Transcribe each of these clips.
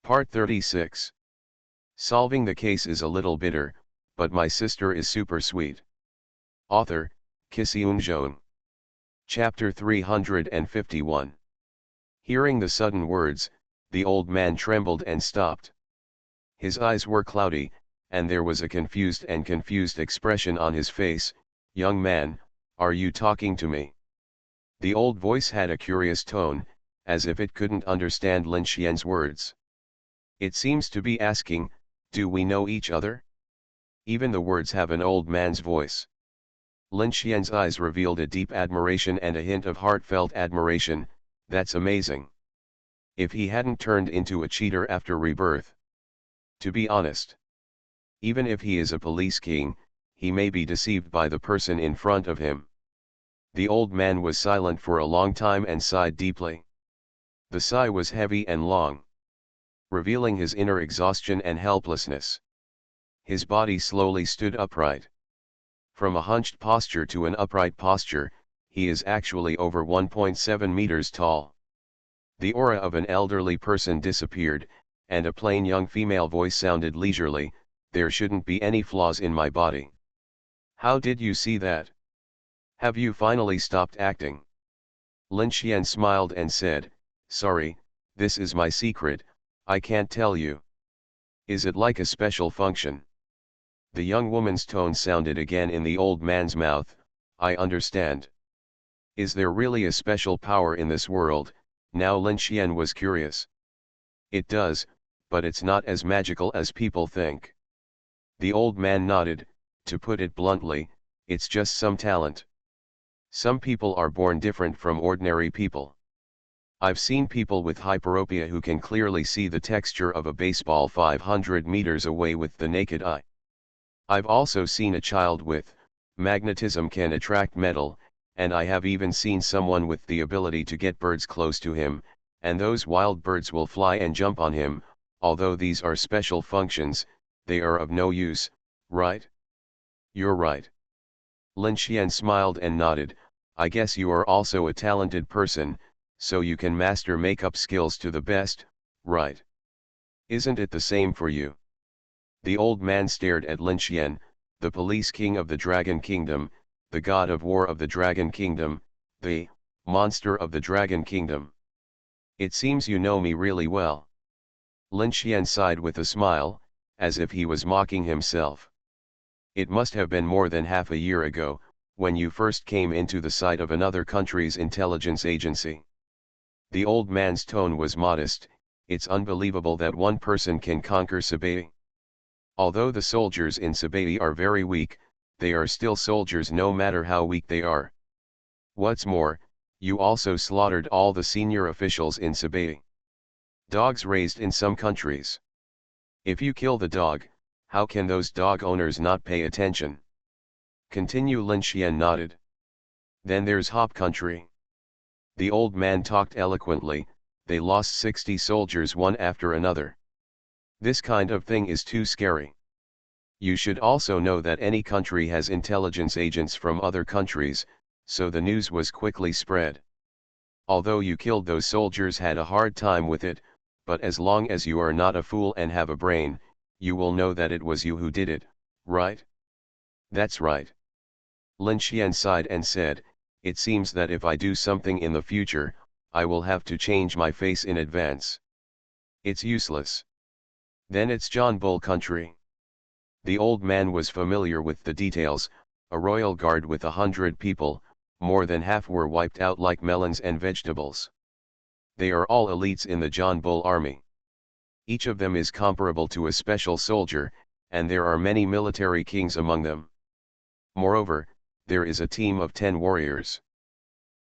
Part 36. Solving the case is a little bitter, but my sister is super sweet. Author, Kisiun Jeon. Chapter 351. Hearing the sudden words, the old man trembled and stopped. His eyes were cloudy, and there was a confused expression on his face. "Young man, are you talking to me?" The old voice had a curious tone, as if it couldn't understand Lin Xian's words. It seems to be asking, "Do we know each other?" Even the words have an old man's voice. Lin Xian's eyes revealed a deep admiration and a hint of heartfelt admiration. That's amazing. If he hadn't turned into a cheater after rebirth. To be honest. Even if he is a police king, he may be deceived by the person in front of him. The old man was silent for a long time and sighed deeply. The sigh was heavy and long, revealing his inner exhaustion and helplessness. His body slowly stood upright. From a hunched posture to an upright posture, he is actually over 1.7 meters tall. The aura of an elderly person disappeared, and a plain young female voice sounded leisurely, "There shouldn't be any flaws in my body." "How did you see that? Have you finally stopped acting?" Lin Xian smiled and said, "Sorry, this is my secret, I can't tell you." "Is it like a special function?" The young woman's tone sounded again in the old man's mouth. "I understand. Is there really a special power in this world?" Now Lin Xian was curious. "It does, but it's not as magical as people think." The old man nodded. "To put it bluntly, it's just some talent. Some people are born different from ordinary people. I've seen people with hyperopia who can clearly see the texture of a baseball 500 meters away with the naked eye. I've also seen a child with magnetism can attract metal, and I have even seen someone with the ability to get birds close to him, and those wild birds will fly and jump on him. Although these are special functions, they are of no use, right?" "You're right." Lin Xian smiled and nodded. "I guess you are also a talented person, so you can master makeup skills to the best, right? Isn't it the same for you?" The old man stared at Lin Xian, the police king of the Dragon Kingdom, the god of war of the Dragon Kingdom, the monster of the Dragon Kingdom. "It seems you know me really well." Lin Xian sighed with a smile, as if he was mocking himself. "It must have been more than half a year ago, when you first came into the sight of another country's intelligence agency." The old man's tone was modest. "It's unbelievable that one person can conquer Sci-Fi. Although the soldiers in Sci-Fi are very weak, they are still soldiers no matter how weak they are. What's more, you also slaughtered all the senior officials in Sci-Fi. Dogs raised in some countries. If you kill the dog, how can those dog owners not pay attention?" "Continue." Lin Xian nodded. "Then there's Hop Country." The old man talked eloquently. "They lost 60 soldiers one after another. This kind of thing is too scary. You should also know that any country has intelligence agents from other countries, so the news was quickly spread. Although you killed those soldiers had a hard time with it, but as long as you are not a fool and have a brain, you will know that it was you who did it, right?" "That's right." Lin Xian sighed and said, "It seems that if I do something in the future, I will have to change my face in advance. It's useless." "Then it's John Bull country." The old man was familiar with the details. A royal guard with 100 people, more than half were wiped out like melons and vegetables. They are all elites in the John Bull army. Each of them is comparable to a special soldier, and there are many military kings among them. Moreover, there is a team of 10 warriors.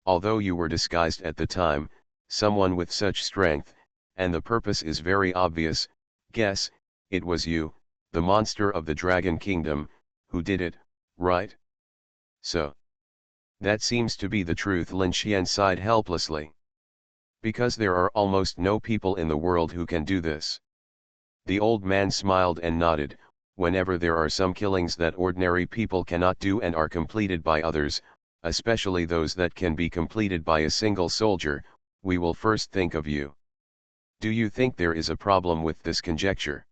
Although you were disguised at the time, someone with such strength, and the purpose is very obvious, guess, it was you, the monster of the Dragon Kingdom, who did it, right?" "So. That seems to be the truth." Lin Xian sighed helplessly. "Because there are almost no people in the world who can do this." The old man smiled and nodded. "Whenever there are some killings that ordinary people cannot do and are completed by others, especially those that can be completed by a single soldier, we will first think of you. Do you think there is a problem with this conjecture?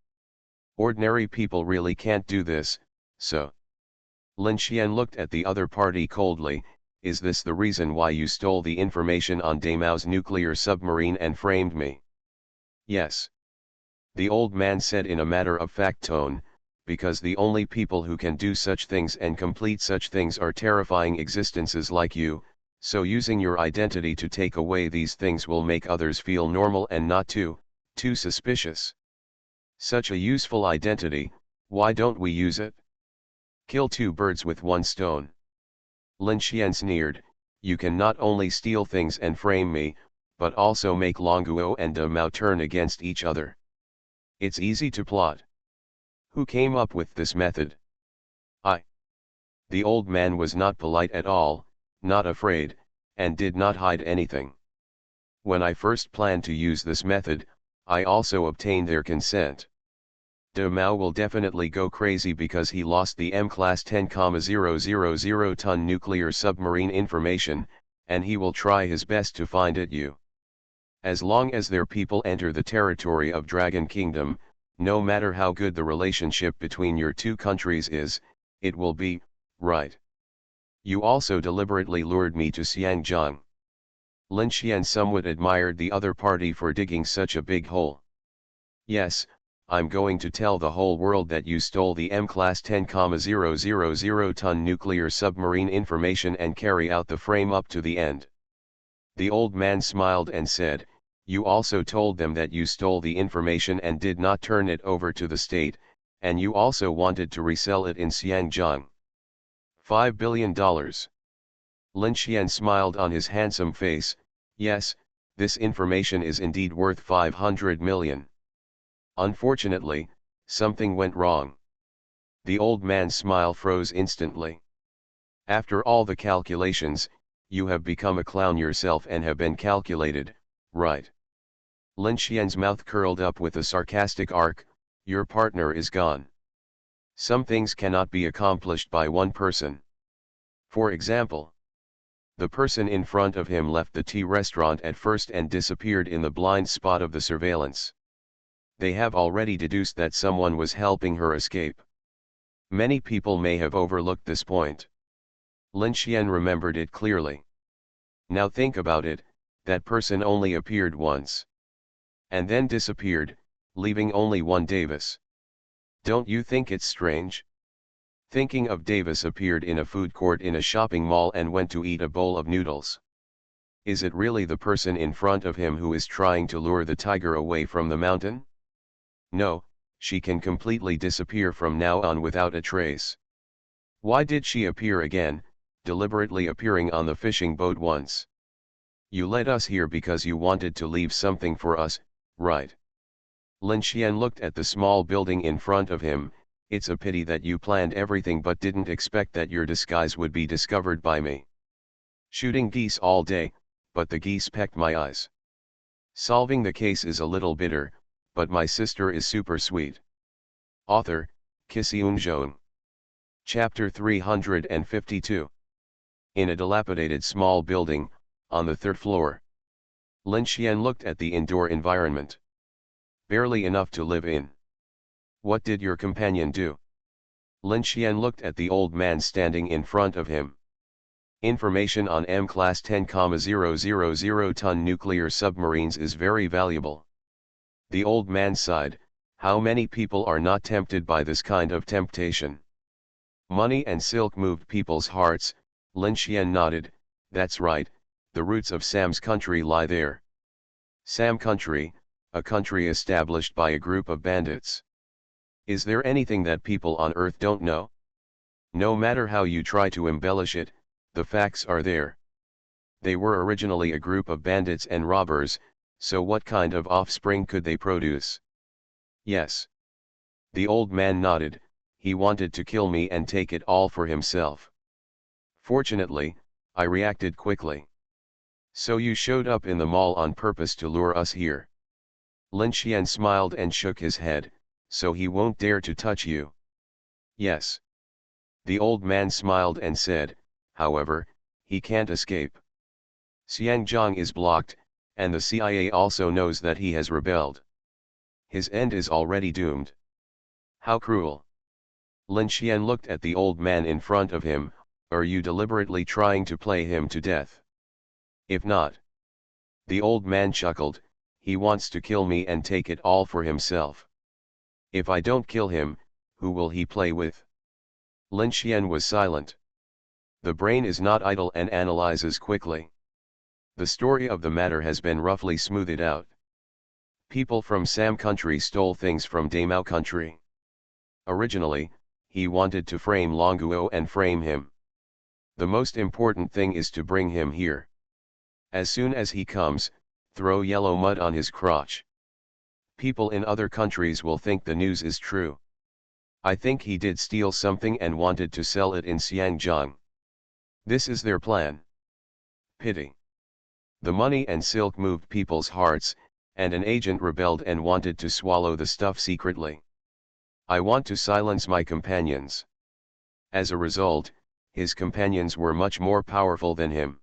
Ordinary people really can't do this, so. Lin Xian looked at the other party coldly. Is this the reason why you stole the information on Damao's nuclear submarine and framed me? Yes. The old man said in a matter-of-fact tone, because the only people who can do such things and complete such things are terrifying existences like you, so using your identity to take away these things will make others feel normal and not too suspicious. Such a useful identity, why don't we use it? Kill two birds with one stone. Lin Xian sneered, you can not only steal things and frame me, but also make Longuo and Damao turn against each other. It's easy to plot. Who came up with this method? I. The old man was not polite at all, not afraid, and did not hide anything. When I first planned to use this method, I also obtained their consent. Damao will definitely go crazy because he lost the M-class 10,000 ton nuclear submarine information, and he will try his best to find you. As long as their people enter the territory of Dragon Kingdom, no matter how good the relationship between your two countries is, it will be, right. You also deliberately lured me to Xiangjiang. Lin Xian somewhat admired the other party for digging such a big hole. Yes, I'm going to tell the whole world that you stole the M-class 10,000 ton nuclear submarine information and carry out the frame up to the end. The old man smiled and said, you also told them that you stole the information and did not turn it over to the state, and you also wanted to resell it in Xiangjiang. $5 billion. Lin Xian smiled on his handsome face, yes, this information is indeed worth 500 million. Unfortunately, something went wrong. The old man's smile froze instantly. After all the calculations, you have become a clown yourself and have been calculated, right? Lin Xian's mouth curled up with a sarcastic arc, your partner is gone. Some things cannot be accomplished by one person. For example, the person in front of him left the tea restaurant at first and disappeared in the blind spot of the surveillance. They have already deduced that someone was helping her escape. Many people may have overlooked this point. Lin Xian remembered it clearly. Now think about it, that person only appeared once. And then disappeared, leaving only one Davis. Don't you think it's strange? Thinking of Davis appeared in a food court in a shopping mall and went to eat a bowl of noodles. Is it really the person in front of him who is trying to lure the tiger away from the mountain? No, she can completely disappear from now on without a trace. Why did she appear again, deliberately appearing on the fishing boat once? You led us here because you wanted to leave something for us, right? Lin Xian looked at the small building in front of him, it's a pity that you planned everything but didn't expect that your disguise would be discovered by me. Shooting geese all day, but the geese pecked my eyes. Solving the case is a little bitter, but my sister is super sweet. Author, Kisiun. Chapter 352. In a dilapidated small building, on the third floor. Lin Xian looked at the indoor environment. Barely enough to live in. What did your companion do? Lin Xian looked at the old man standing in front of him. Information on M-class 10,000 ton nuclear submarines is very valuable. The old man sighed, how many people are not tempted by this kind of temptation? Money and silk moved people's hearts. Lin Xian nodded, that's right, the roots of Sam's country lie there. Sam country, a country established by a group of bandits. Is there anything that people on Earth don't know? No matter how you try to embellish it, the facts are there. They were originally a group of bandits and robbers, so what kind of offspring could they produce? Yes. The old man nodded, he wanted to kill me and take it all for himself. Fortunately, I reacted quickly. So you showed up in the mall on purpose to lure us here. Lin Xian smiled and shook his head, so he won't dare to touch you. Yes. The old man smiled and said, however, he can't escape. Xiangjiang is blocked, And the CIA also knows that he has rebelled. His end is already doomed. How cruel. Lin Xian looked at the old man in front of him. Are you deliberately trying to play him to death? If not. The old man chuckled, he wants to kill me and take it all for himself. If I don't kill him, who will he play with? Lin Xian was silent. The brain is not idle and analyzes quickly. The story of the matter has been roughly smoothed out. People from Sam country stole things from Damao country. Originally, he wanted to frame Longuo and frame him. The most important thing is to bring him here. As soon as he comes, throw yellow mud on his crotch. People in other countries will think the news is true. I think he did steal something and wanted to sell it in Xiangjiang. This is their plan. Pity. The money and silk moved people's hearts, and an agent rebelled and wanted to swallow the stuff secretly. I want to silence my companions. As a result, his companions were much more powerful than him.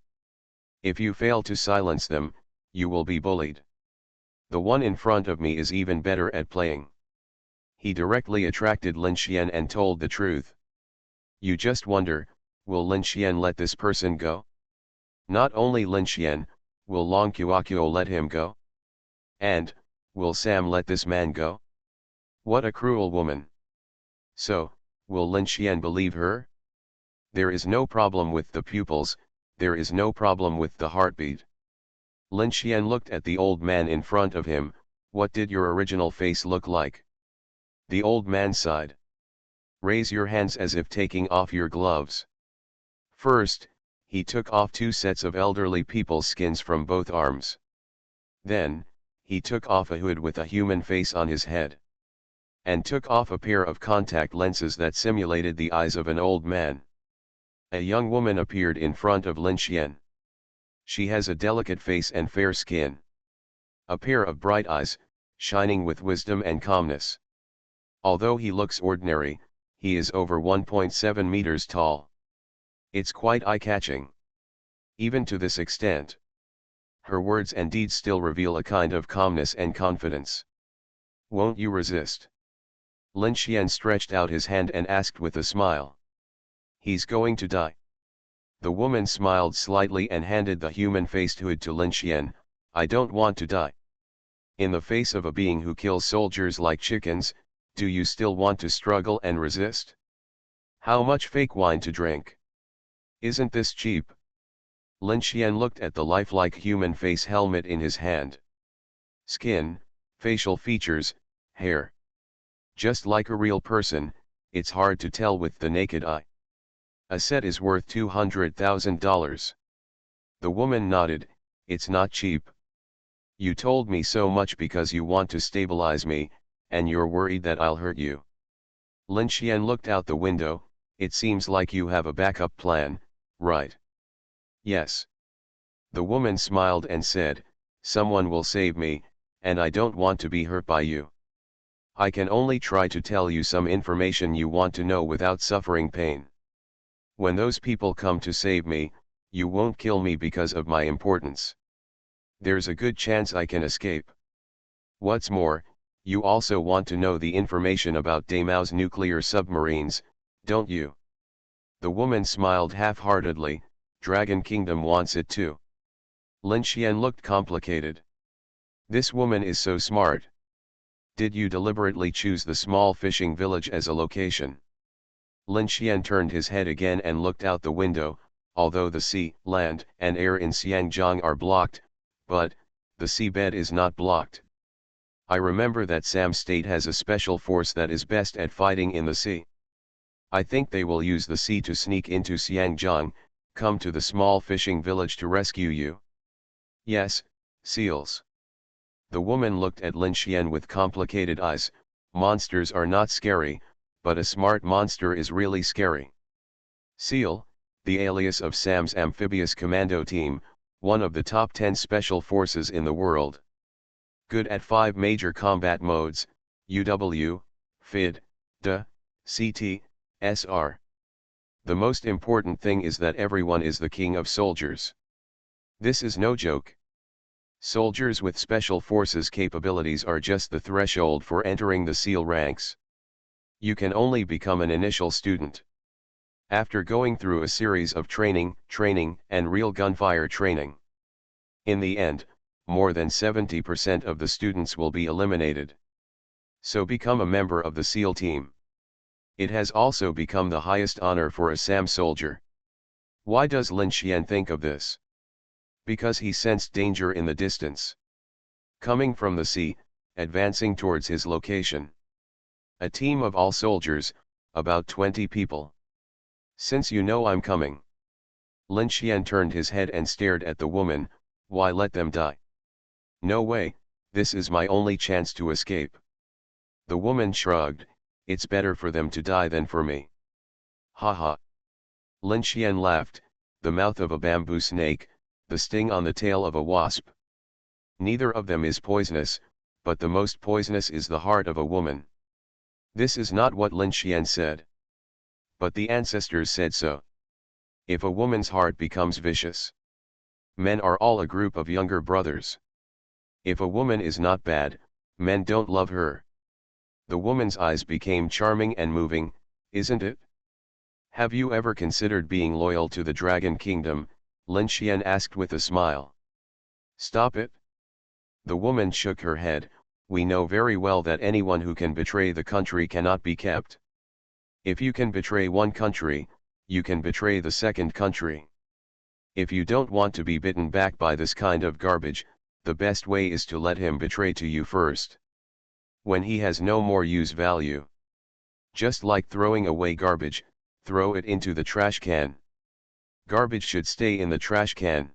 If you fail to silence them, you will be bullied. The one in front of me is even better at playing. He directly attracted Lin Xian and told the truth. You just wonder, will Lin Xian let this person go? Not only Lin Xian, will Long Qiuqiu let him go? And, will Sam let this man go? What a cruel woman. So, will Lin Xian believe her? There is no problem with the pupils, there is no problem with the heartbeat. Lin Xian looked at the old man in front of him. What did your original face look like? The old man sighed. Raise your hands as if taking off your gloves. First, he took off 2 sets of elderly people's skins from both arms. Then, he took off a hood with a human face on his head. And took off a pair of contact lenses that simulated the eyes of an old man. A young woman appeared in front of Lin Xian. She has a delicate face and fair skin. A pair of bright eyes, shining with wisdom and calmness. Although he looks ordinary, he is over 1.7 meters tall. It's quite eye-catching. Even to this extent. Her words and deeds still reveal a kind of calmness and confidence. Won't you resist? Lin Xian stretched out his hand and asked with a smile. He's going to die. The woman smiled slightly and handed the human-faced hood to Lin Xian. I don't want to die. In the face of a being who kills soldiers like chickens, do you still want to struggle and resist? How much fake wine to drink? Isn't this cheap? Lin Xian looked at the lifelike human face helmet in his hand. Skin, facial features, hair. Just like a real person, it's hard to tell with the naked eye. A set is worth $200,000. The woman nodded, it's not cheap. You told me so much because you want to stabilize me, and you're worried that I'll hurt you. Lin Xian looked out the window. It seems like you have a backup plan, right? Yes. The woman smiled and said, someone will save me, and I don't want to be hurt by you. I can only try to tell you some information you want to know without suffering pain. When those people come to save me, you won't kill me because of my importance. There's a good chance I can escape. What's more, you also want to know the information about Damao's nuclear submarines, don't you? The woman smiled half-heartedly. Dragon Kingdom wants it too. Lin Xian looked complicated. This woman is so smart. Did you deliberately choose the small fishing village as a location? Lin Xian turned his head again and looked out the window. Although the sea, land, and air in Xiangjiang are blocked, but, the seabed is not blocked. I remember that Sam State has a special force that is best at fighting in the sea. I think they will use the sea to sneak into Xiangjiang, come to the small fishing village to rescue you. Yes, seals. The woman looked at Lin Xian with complicated eyes. Monsters are not scary, but a smart monster is really scary. Seal, the alias of Sam's amphibious commando team, one of the top 10 special forces in the world. Good at 5 major combat modes, UW, FID, DE, CT, SR. The most important thing is that everyone is the king of soldiers. This is no joke. Soldiers with special forces capabilities are just the threshold for entering the SEAL ranks. You can only become an initial student. After going through a series of training, and real gunfire training. In the end, more than 70% of the students will be eliminated. So become a member of the SEAL team. It has also become the highest honor for a SAM soldier. Why does Lin Xian think of this? Because he sensed danger in the distance. Coming from the sea, advancing towards his location. A team of all soldiers, about 20 people. Since you know I'm coming. Lin Xian turned his head and stared at the woman. Why let them die? No way, this is my only chance to escape. The woman shrugged, it's better for them to die than for me. Ha ha. Lin Xian laughed, the mouth of a bamboo snake, the sting on the tail of a wasp. Neither of them is poisonous, but the most poisonous is the heart of a woman. This is not what Lin Xian said. But the ancestors said so. If a woman's heart becomes vicious, men are all a group of younger brothers. If a woman is not bad, men don't love her. The woman's eyes became charming and moving, isn't it? Have you ever considered being loyal to the Dragon Kingdom? Lin Xian asked with a smile. Stop it. The woman shook her head, we know very well that anyone who can betray the country cannot be kept. If you can betray one country, you can betray the second country. If you don't want to be bitten back by this kind of garbage, the best way is to let him betray to you first. When he has no more use value. Just like throwing away garbage, throw it into the trash can. Garbage should stay in the trash can.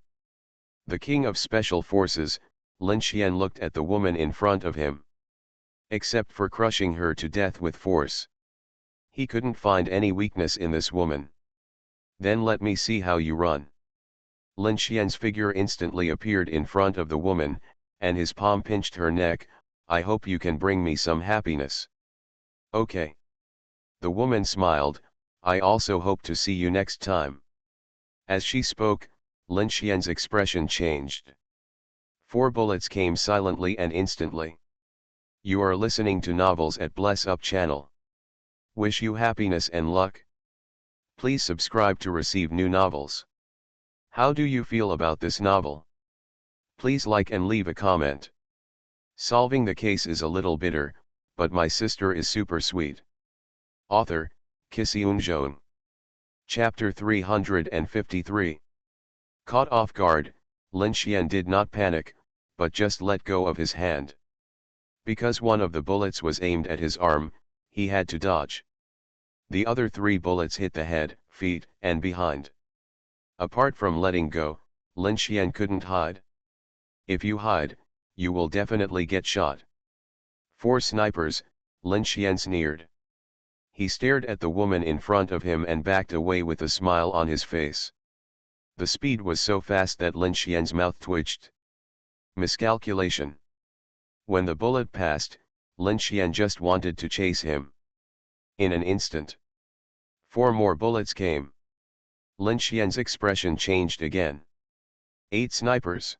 The king of special forces, Lin Xian looked at the woman in front of him. Except for crushing her to death with force. He couldn't find any weakness in this woman. Then let me see how you run. Lin Xian's figure instantly appeared in front of the woman, and his palm pinched her neck. I hope you can bring me some happiness. Okay. The woman smiled, I also hope to see you next time. As she spoke, Lin Xian's expression changed. 4 bullets came silently and instantly. You are listening to novels at Bless Up channel. Wish you happiness and luck. Please subscribe to receive new novels. How do you feel about this novel? Please like and leave a comment. Solving the case is a little bitter, but my sister is super sweet. Author, Kisiun. Chapter 353. Caught off guard, Lin Xian did not panic, but just let go of his hand. Because one of the bullets was aimed at his arm, he had to dodge. The other 3 bullets hit the head, feet, and behind. Apart from letting go, Lin Xian couldn't hide. If you hide, you will definitely get shot. 4 snipers, Lin Xian sneered. He stared at the woman in front of him and backed away with a smile on his face. The speed was so fast that Lin Xian's mouth twitched. Miscalculation. When the bullet passed, Lin Xian just wanted to chase him. In an instant, 4 more bullets came. Lin Xian's expression changed again. 8 snipers.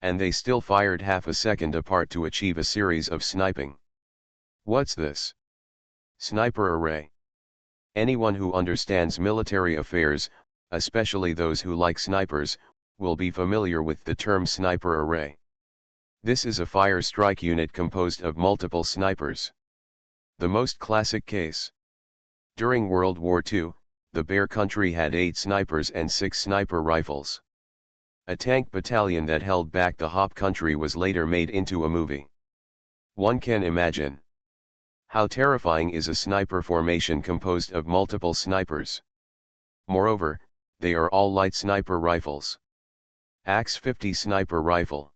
And they still fired half a second apart to achieve a series of sniping. What's this? Sniper array. Anyone who understands military affairs, especially those who like snipers, will be familiar with the term sniper array. This is a fire strike unit composed of multiple snipers. The most classic case. During World War II, the Bear Country had 8 snipers and 6 sniper rifles. A tank battalion that held back the Hop Country was later made into a movie. One can imagine. How terrifying is a sniper formation composed of multiple snipers. Moreover, they are all light sniper rifles. AX-50 sniper rifle.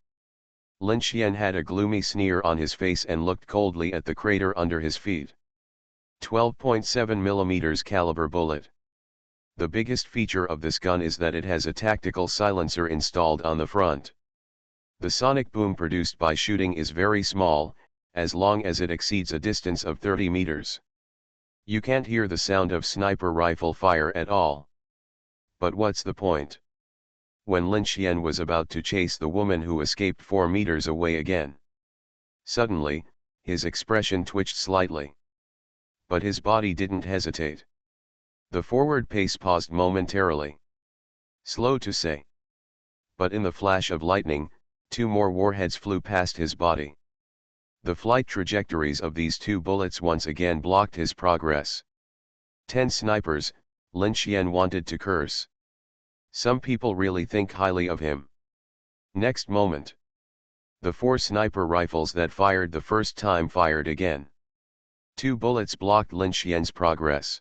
Lin Xian had a gloomy sneer on his face and looked coldly at the crater under his feet. 12.7 mm caliber bullet. The biggest feature of this gun is that it has a tactical silencer installed on the front. The sonic boom produced by shooting is very small, as long as it exceeds a distance of 30 meters. You can't hear the sound of sniper rifle fire at all. But what's the point? when Lin Xian was about to chase the woman who escaped 4 meters away again. Suddenly, his expression twitched slightly. But his body didn't hesitate. The forward pace paused momentarily. Slow to say. But in the flash of lightning, 2 more warheads flew past his body. The flight trajectories of these 2 bullets once again blocked his progress. 10 snipers, Lin Xian wanted to curse. Some people really think highly of him. Next moment, the 4 sniper rifles that fired the first time fired again. 2 bullets blocked Lin Xian's progress.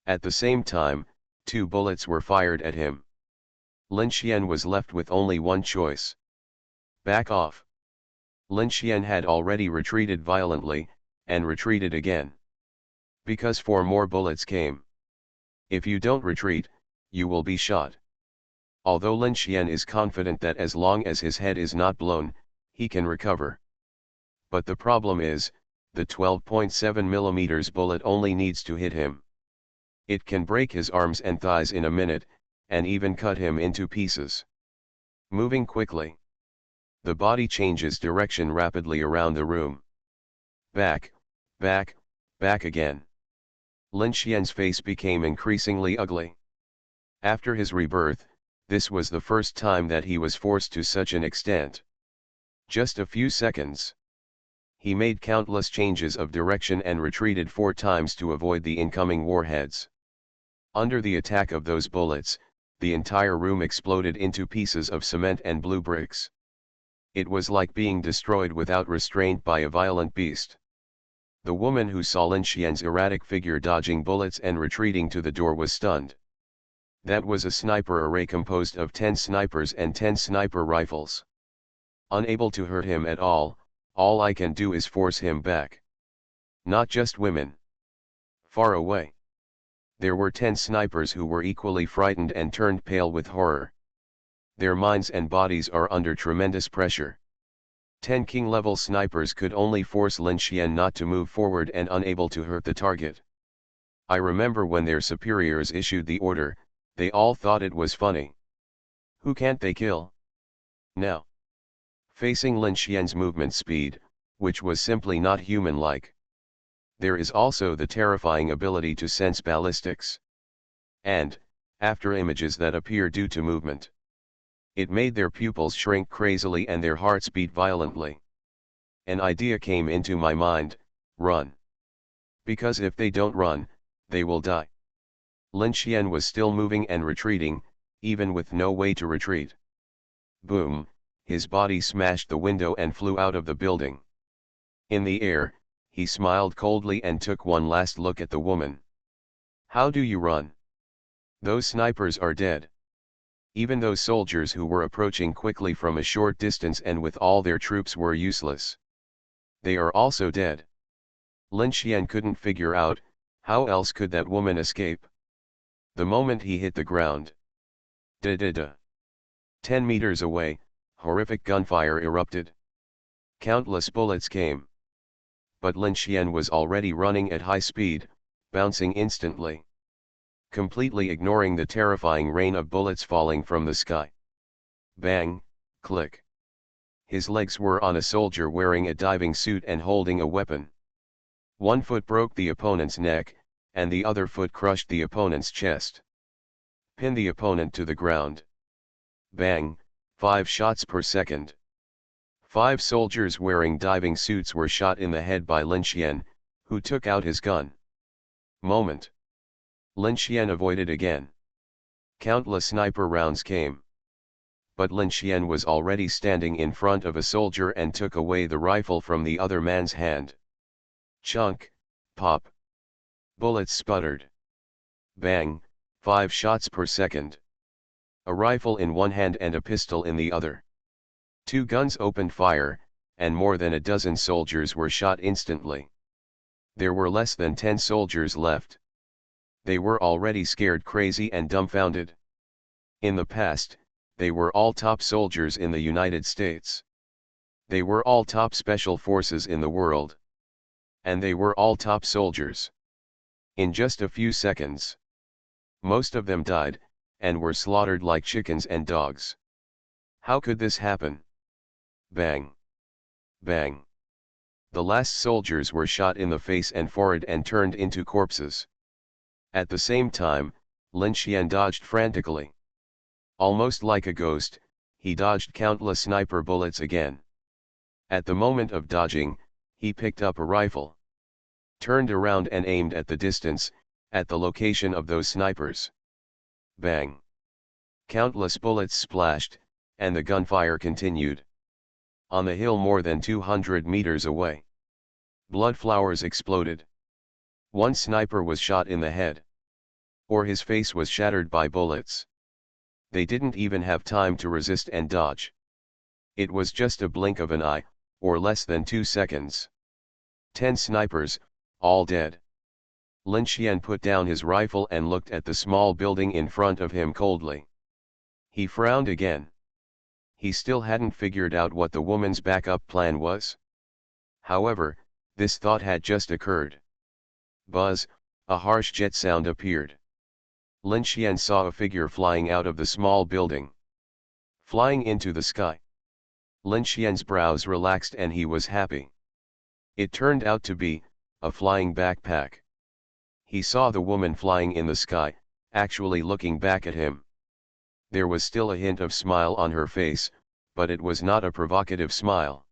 At the same time, 2 bullets were fired at him. Lin Xian was left with only one choice. Back off. Lin Xian had already retreated violently, and retreated again. Because 4 more bullets came. If you don't retreat, you will be shot. Although Lin Xian is confident that as long as his head is not blown, he can recover. But the problem is, the 12.7 mm bullet only needs to hit him. It can break his arms and thighs in a minute, and even cut him into pieces. Moving quickly, the body changes direction rapidly around the room. Back, back, back again. Lin Xian's face became increasingly ugly. After his rebirth, this was the first time that he was forced to such an extent. Just a few seconds. He made countless changes of direction and retreated 4 times to avoid the incoming warheads. Under the attack of those bullets, the entire room exploded into pieces of cement and blue bricks. It was like being destroyed without restraint by a violent beast. The woman who saw Lin Xian's erratic figure dodging bullets and retreating to the door was stunned. That was a sniper array composed of 10 snipers and 10 sniper rifles. Unable to hurt him at all I can do is force him back. Not just women. Far away, there were 10 snipers who were equally frightened and turned pale with horror. Their minds and bodies are under tremendous pressure. 10 king-level snipers could only force Lin Xian not to move forward and unable to hurt the target. I remember when their superiors issued the order, they all thought it was funny. Who can't they kill? Now, facing Lin Xian's movement speed, which was simply not human-like. There is also the terrifying ability to sense ballistics. And, after images that appear due to movement, it made their pupils shrink crazily and their hearts beat violently. An idea came into my mind: run. Because if they don't run, they will die. Lin Xian was still moving and retreating, even with no way to retreat. Boom, his body smashed the window and flew out of the building. In the air, he smiled coldly and took one last look at the woman. How do you run? Those snipers are dead. Even those soldiers who were approaching quickly from a short distance and with all their troops were useless. They are also dead. Lin Xian couldn't figure out, how else could that woman escape? The moment he hit the ground. Da-da-da. 10 meters away, horrific gunfire erupted. Countless bullets came. But Lin Xian was already running at high speed, bouncing instantly, completely ignoring the terrifying rain of bullets falling from the sky. Bang, click. His legs were on a soldier wearing a diving suit and holding a weapon. One foot broke the opponent's neck, and the other foot crushed the opponent's chest. Pin the opponent to the ground. Bang, 5 shots per second. 5 soldiers wearing diving suits were shot in the head by Lin Xian, who took out his gun. Moment. Lin Xian avoided again. Countless sniper rounds came. But Lin Xian was already standing in front of a soldier and took away the rifle from the other man's hand. Chunk, pop. Bullets sputtered. Bang, 5 shots per second. A rifle in one hand and a pistol in the other. 2 guns opened fire, and more than a dozen soldiers were shot instantly. There were less than 10 soldiers left. They were already scared crazy and dumbfounded. In the past, they were all top soldiers in the United States. They were all top special forces in the world. And they were all top soldiers. In just a few seconds, most of them died, and were slaughtered like chickens and dogs. How could this happen? Bang! Bang! The last soldiers were shot in the face and forehead and turned into corpses. At the same time, Lin Xian dodged frantically. Almost like a ghost, he dodged countless sniper bullets again. At the moment of dodging, he picked up a rifle, turned around and aimed at the distance, at the location of those snipers. Bang! Countless bullets splashed, and the gunfire continued. On the hill more than 200 meters away, blood flowers exploded. One sniper was shot in the head, or his face was shattered by bullets. They didn't even have time to resist and dodge. It was just a blink of an eye, or less than 2 seconds. 10 snipers, all dead. Lin Xian put down his rifle and looked at the small building in front of him coldly. He frowned again. He still hadn't figured out what the woman's backup plan was. However, this thought had just occurred. Buzz, a harsh jet sound appeared. Lin Xian saw a figure flying out of the small building, flying into the sky. Lin Xian's brows relaxed and he was happy. It turned out to be a flying backpack. He saw the woman flying in the sky, actually looking back at him. There was still a hint of smile on her face, but it was not a provocative smile.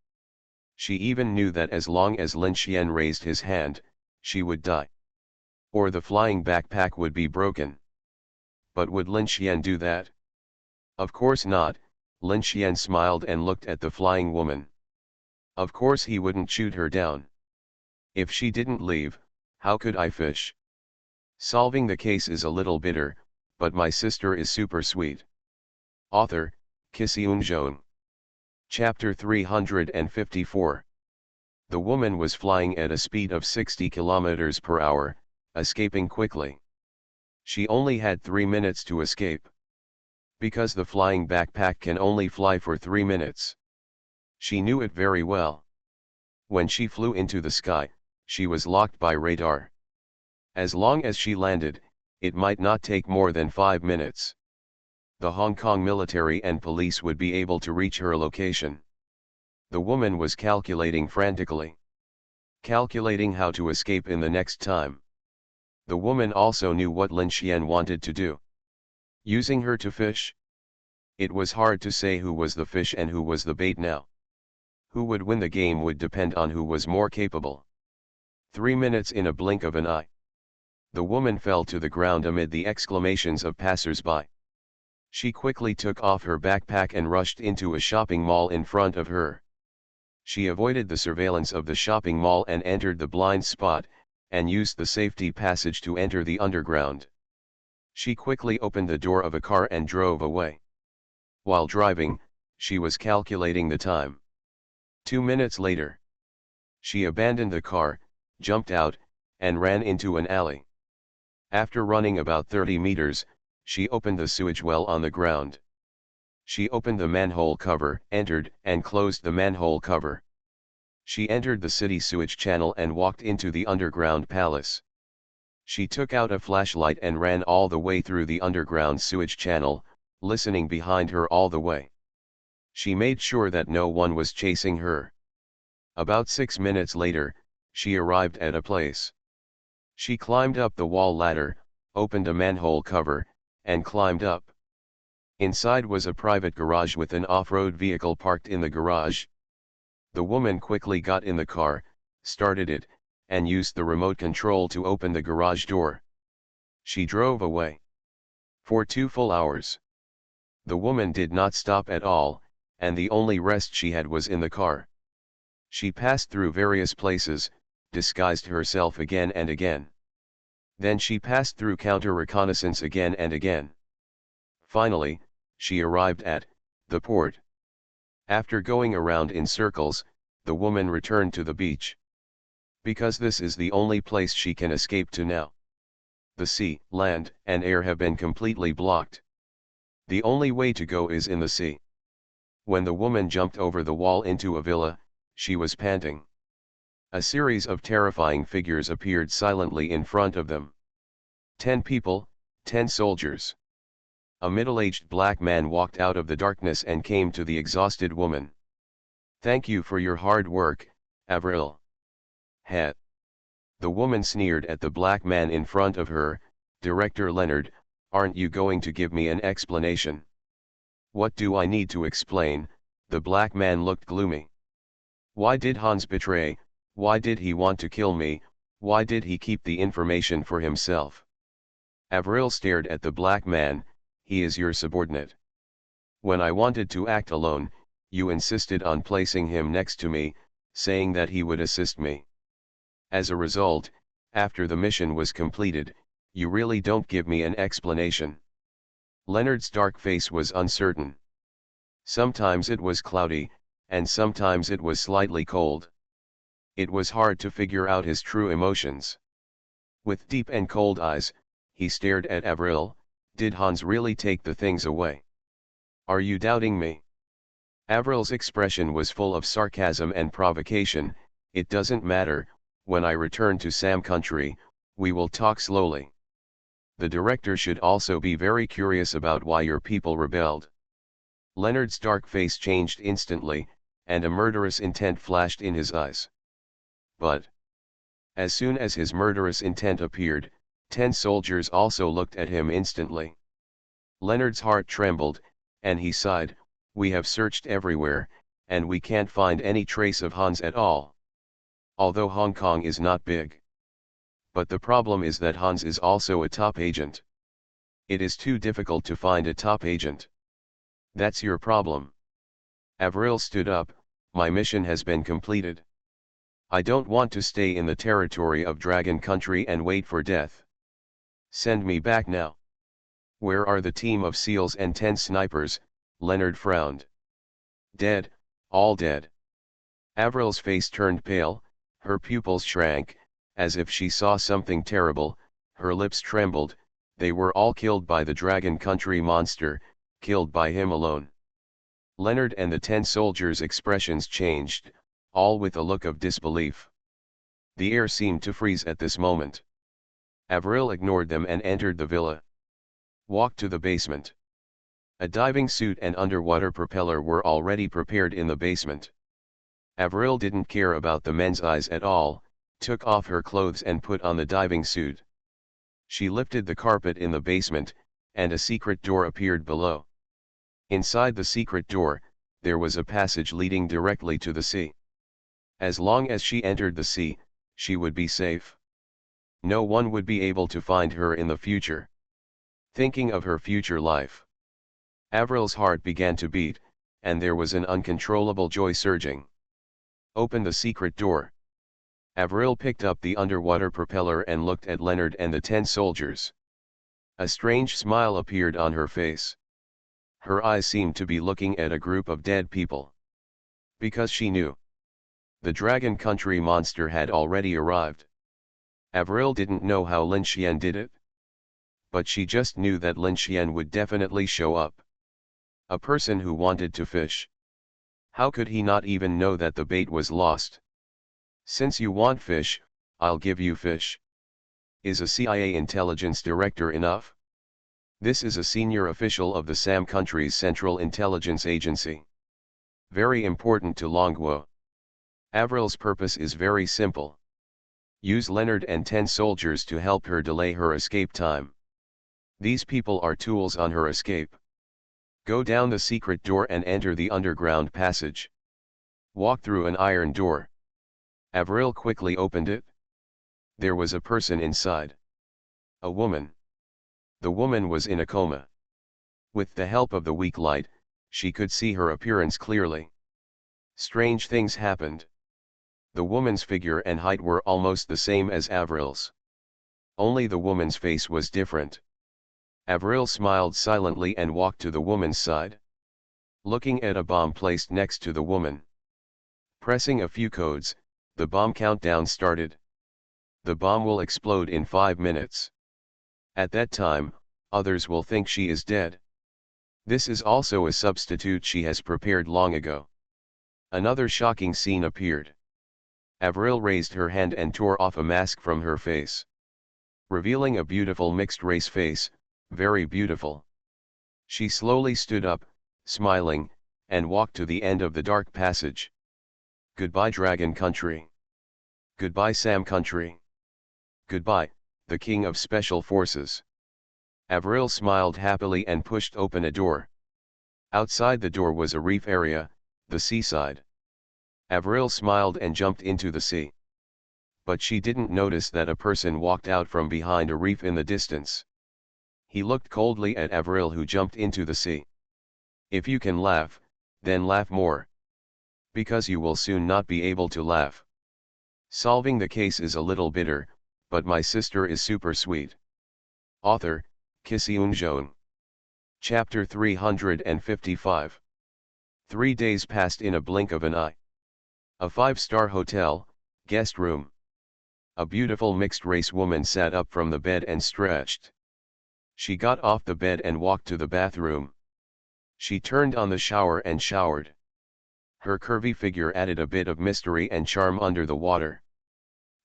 She even knew that as long as Lin Xian raised his hand, she would die. Or the flying backpack would be broken. But would Lin Xian do that? Of course not. Lin Xian smiled and looked at the flying woman. Of course he wouldn't shoot her down. If she didn't leave, how could I fish? Solving the case is a little bitter, but my sister is super sweet. Author, Kisiun. Chapter 354. The woman was flying at a speed of 60 kilometers per hour, escaping quickly. She only had 3 minutes to escape. Because the flying backpack can only fly for 3 minutes. She knew it very well. When she flew into the sky, she was locked by radar. As long as she landed, it might not take more than 5 minutes. The Hong Kong military and police would be able to reach her location. The woman was calculating frantically. Calculating how to escape in the next time. The woman also knew what Lin Xian wanted to do. Using her to fish? It was hard to say who was the fish and who was the bait now. Who would win the game would depend on who was more capable. 3 minutes in a blink of an eye. The woman fell to the ground amid the exclamations of passers-by. She quickly took off her backpack and rushed into a shopping mall in front of her. She avoided the surveillance of the shopping mall and entered the blind spot, and used the safety passage to enter the underground. She quickly opened the door of a car and drove away. While driving, she was calculating the time. 2 minutes later, she abandoned the car, jumped out, and ran into an alley. After running about 30 meters, she opened the sewage well on the ground. She opened the manhole cover, entered, and closed the manhole cover. She entered the city sewage channel and walked into the underground palace. She took out a flashlight and ran all the way through the underground sewage channel, listening behind her all the way. She made sure that no one was chasing her. About 6 minutes later, she arrived at a place. She climbed up the wall ladder, opened a manhole cover, and climbed up. Inside was a private garage with an off-road vehicle parked in the garage. The woman quickly got in the car, started it, and used the remote control to open the garage door. She drove away. For 2 full hours. The woman did not stop at all, and the only rest she had was in the car. She passed through various places, disguised herself again and again. Then she passed through counter-reconnaissance again and again. Finally, she arrived at the port. After going around in circles, the woman returned to the beach. Because this is the only place she can escape to now. The sea, land, and air have been completely blocked. The only way to go is in the sea. When the woman jumped over the wall into a villa, she was panting. A series of terrifying figures appeared silently in front of them. 10 people, 10 soldiers. A middle-aged black man walked out of the darkness and came to the exhausted woman. "Thank you for your hard work, Avril." "Het." The woman sneered at the black man in front of her. "Director Leonard, aren't you going to give me an explanation?" "What do I need to explain?" The black man looked gloomy. "Why did Hans betray? Why did he want to kill me? Why did he keep the information for himself?" Avril stared at the black man. "He is your subordinate. When I wanted to act alone, you insisted on placing him next to me, saying that he would assist me. As a result, after the mission was completed, you really don't give me an explanation." Leonard's dark face was uncertain. Sometimes it was cloudy, and sometimes it was slightly cold. It was hard to figure out his true emotions. With deep and cold eyes, he stared at Avril. "Did Hans really take the things away? Are you doubting me?" Avril's expression was full of sarcasm and provocation. "It doesn't matter, when I return to Sam Country, we will talk slowly. The director should also be very curious about why your people rebelled." Leonard's dark face changed instantly, and a murderous intent flashed in his eyes. But as soon as his murderous intent appeared, 10 soldiers also looked at him instantly. Leonard's heart trembled, and he sighed. "We have searched everywhere, and we can't find any trace of Hans at all. Although Hong Kong is not big. But the problem is that Hans is also a top agent. It is too difficult to find a top agent." "That's your problem." Avril stood up. "My mission has been completed. I don't want to stay in the territory of Dragon Country and wait for death. Send me back now." "Where are the team of SEALs and 10 snipers?" Leonard frowned. "Dead, all dead." Avril's face turned pale, her pupils shrank, as if she saw something terrible, her lips trembled. "They were all killed by the Dragon Country monster, killed by him alone." Leonard and the 10 soldiers' expressions changed, all with a look of disbelief. The air seemed to freeze at this moment. Avril ignored them and entered the villa. Walked to the basement. A diving suit and underwater propeller were already prepared in the basement. Avril didn't care about the men's eyes at all, took off her clothes and put on the diving suit. She lifted the carpet in the basement, and a secret door appeared below. Inside the secret door, there was a passage leading directly to the sea. As long as she entered the sea, she would be safe. No one would be able to find her in the future. Thinking of her future life, Avril's heart began to beat, and there was an uncontrollable joy surging. "Open the secret door." Avril picked up the underwater propeller and looked at Leonard and the 10 soldiers. A strange smile appeared on her face. Her eyes seemed to be looking at a group of dead people. Because she knew. The Dragon Country monster had already arrived. Avril didn't know how Lin Xian did it. But she just knew that Lin Xian would definitely show up. A person who wanted to fish. How could he not even know that the bait was lost? "Since you want fish, I'll give you fish." Is a CIA intelligence director enough? This is a senior official of the Sam Country's Central Intelligence Agency. Very important to Longguo. Avril's purpose is very simple. Use Leonard and 10 soldiers to help her delay her escape time. These people are tools on her escape. Go down the secret door and enter the underground passage. Walk through an iron door. Avril quickly opened it. There was a person inside. A woman. The woman was in a coma. With the help of the weak light, she could see her appearance clearly. Strange things happened. The woman's figure and height were almost the same as Avril's. Only the woman's face was different. Avril smiled silently and walked to the woman's side. Looking at a bomb placed next to the woman. Pressing a few codes, the bomb countdown started. The bomb will explode in 5 minutes. At that time, others will think she is dead. This is also a substitute she has prepared long ago. Another shocking scene appeared. Avril raised her hand and tore off a mask from her face. Revealing a beautiful mixed-race face, very beautiful. She slowly stood up, smiling, and walked to the end of the dark passage. Goodbye Dragon Country. Goodbye Sam Country. Goodbye, the King of Special Forces. Avril smiled happily and pushed open a door. Outside the door was a reef area, the seaside. Avril smiled and jumped into the sea. But she didn't notice that a person walked out from behind a reef in the distance. He looked coldly at Avril, who jumped into the sea. If you can laugh, then laugh more. Because you will soon not be able to laugh. Solving the case is a little bitter, but my sister is super sweet. Author, Kisiun. Chapter 355. 3 days passed in a blink of an eye. A 5-star hotel, guest room. A beautiful mixed-race woman sat up from the bed and stretched. She got off the bed and walked to the bathroom. She turned on the shower and showered. Her curvy figure added a bit of mystery and charm under the water.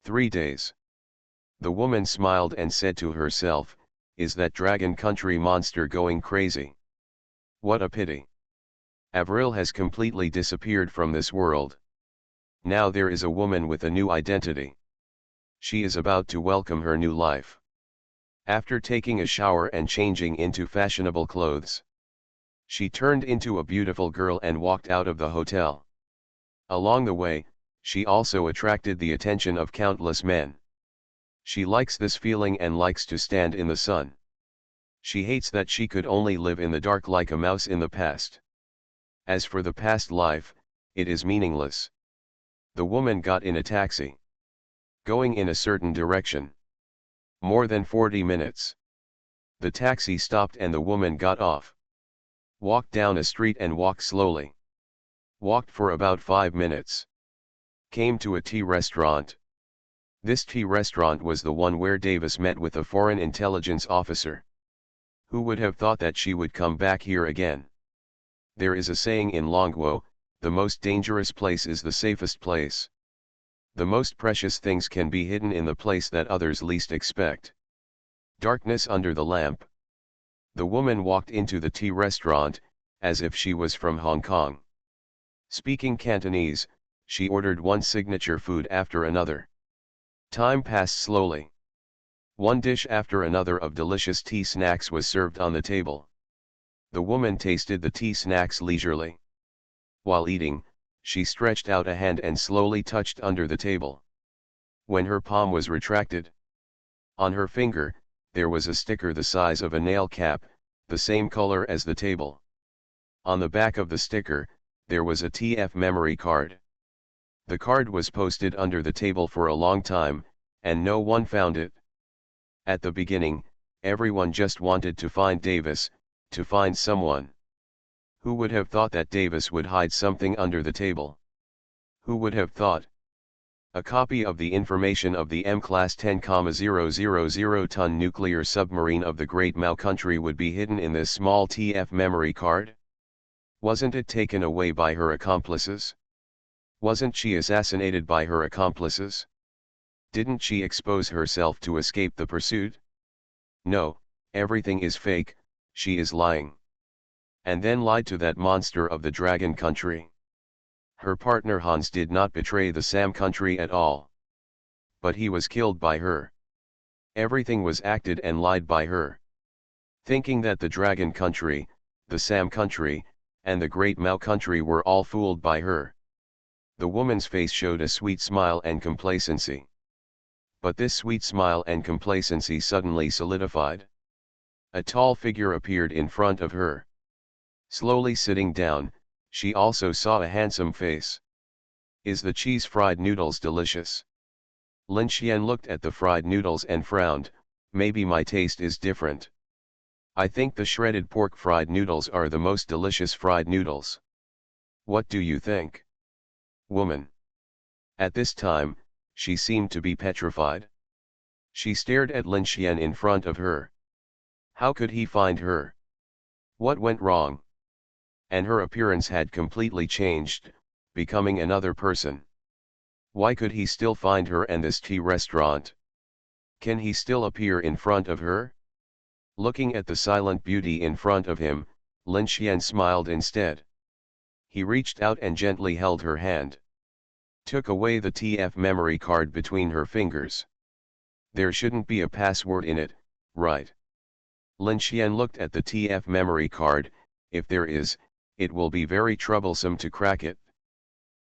3 days. The woman smiled and said to herself, "Is that Dragon Country monster going crazy? What a pity. Avril has completely disappeared from this world. Now there is a woman with a new identity. She is about to welcome her new life." After taking a shower and changing into fashionable clothes, she turned into a beautiful girl and walked out of the hotel. Along the way, she also attracted the attention of countless men. She likes this feeling and likes to stand in the sun. She hates that she could only live in the dark like a mouse in the past. As for the past life, it is meaningless. The woman got in a taxi, going in a certain direction. More than 40 minutes. The taxi stopped and the woman got off. Walked down a street and walked slowly. Walked for about 5 minutes. Came to a tea restaurant. This tea restaurant was the one where Davis met with a foreign intelligence officer. Who would have thought that she would come back here again? There is a saying in Longwo, the most dangerous place is the safest place. The most precious things can be hidden in the place that others least expect. Darkness under the lamp. The woman walked into the tea restaurant, as if she was from Hong Kong. Speaking Cantonese, she ordered one signature food after another. Time passed slowly. One dish after another of delicious tea snacks was served on the table. The woman tasted the tea snacks leisurely. While eating, she stretched out a hand and slowly touched under the table. When her palm was retracted, on her finger, there was a sticker the size of a nail cap, the same color as the table. On the back of the sticker, there was a TF memory card. The card was posted under the table for a long time, and no one found it. At the beginning, everyone just wanted to find Davis, to find someone. Who would have thought that Davis would hide something under the table? Who would have thought? A copy of the information of the M-Class 10,000-ton nuclear submarine of the Great Mao Country would be hidden in this small TF memory card? Wasn't it taken away by her accomplices? Wasn't she assassinated by her accomplices? Didn't she expose herself to escape the pursuit? No, everything is fake, she is lying. And then lied to that monster of the Dragon Country. Her partner Hans did not betray the Sam Country at all. But he was killed by her. Everything was acted and lied by her. Thinking that the Dragon Country, the Sam Country, and the Great Mao Country were all fooled by her. The woman's face showed a sweet smile and complacency. But this sweet smile and complacency suddenly solidified. A tall figure appeared in front of her. Slowly sitting down, she also saw a handsome face. "Is the cheese fried noodles delicious?" Lin Xian looked at the fried noodles and frowned. "Maybe my taste is different. I think the shredded pork fried noodles are the most delicious fried noodles. What do you think?" Woman. At this time, she seemed to be petrified. She stared at Lin Xian in front of her. How could he find her? What went wrong? And her appearance had completely changed, becoming another person. Why could he still find her and this tea restaurant? Can he still appear in front of her? Looking at the silent beauty in front of him, Lin Xian smiled instead. He reached out and gently held her hand. Took away the TF memory card between her fingers. There shouldn't be a password in it, right? Lin Xian looked at the TF memory card. If there is, it will be very troublesome to crack it.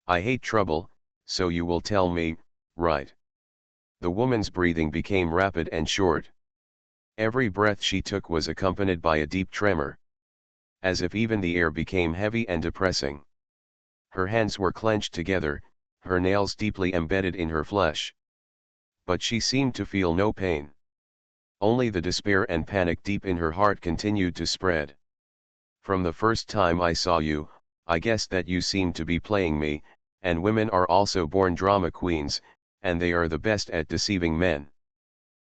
I hate trouble, so you will tell me, right? The woman's breathing became rapid and short. Every breath she took was accompanied by a deep tremor. As if even the air became heavy and depressing. Her hands were clenched together, her nails deeply embedded in her flesh. But she seemed to feel no pain. Only the despair and panic deep in her heart continued to spread. From the first time I saw you, I guessed that you seemed to be playing me, and women are also born drama queens, and they are the best at deceiving men.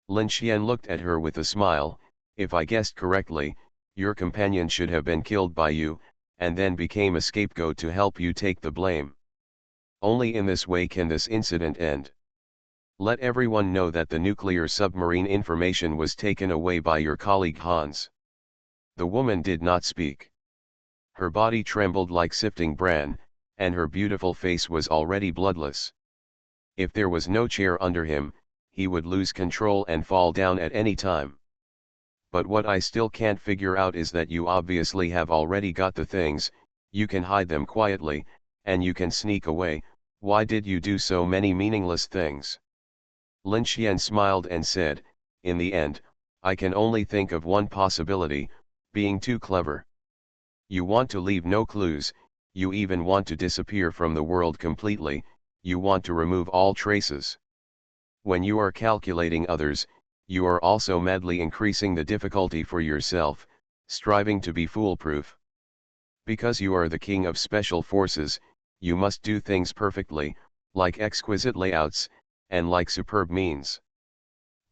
Lin Xian looked at her with a smile. If I guessed correctly, your companion should have been killed by you, and then became a scapegoat to help you take the blame. Only in this way can this incident end. Let everyone know that the nuclear submarine information was taken away by your colleague Hans. The woman did not speak. Her body trembled like sifting bran, and her beautiful face was already bloodless. If there was no chair under him, he would lose control and fall down at any time. But what I still can't figure out is that you obviously have already got the things, you can hide them quietly, and you can sneak away. Why did you do so many meaningless things? Lin Xian smiled and said, in the end, I can only think of one possibility, being too clever. You want to leave no clues, you even want to disappear from the world completely, you want to remove all traces. When you are calculating others, you are also madly increasing the difficulty for yourself, striving to be foolproof. Because you are the king of special forces, you must do things perfectly, like exquisite layouts, and like superb means.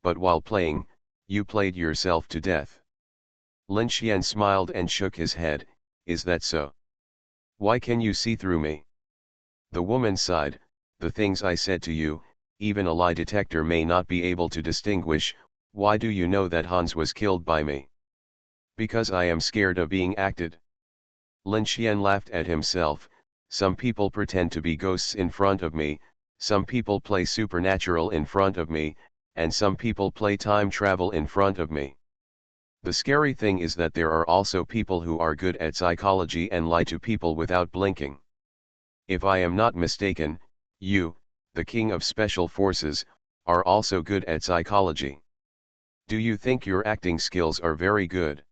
But while playing, you played yourself to death. Lin Xian smiled and shook his head. Is that so? Why can you see through me? The woman sighed. The things I said to you, even a lie detector may not be able to distinguish. Why do you know that Hans was killed by me? Because I am scared of being acted. Lin Xian laughed at himself. Some people pretend to be ghosts in front of me, some people play supernatural in front of me, and some people play time travel in front of me. The scary thing is that there are also people who are good at psychology and lie to people without blinking. If I am not mistaken, you, the king of special forces, are also good at psychology. Do you think your acting skills are very good?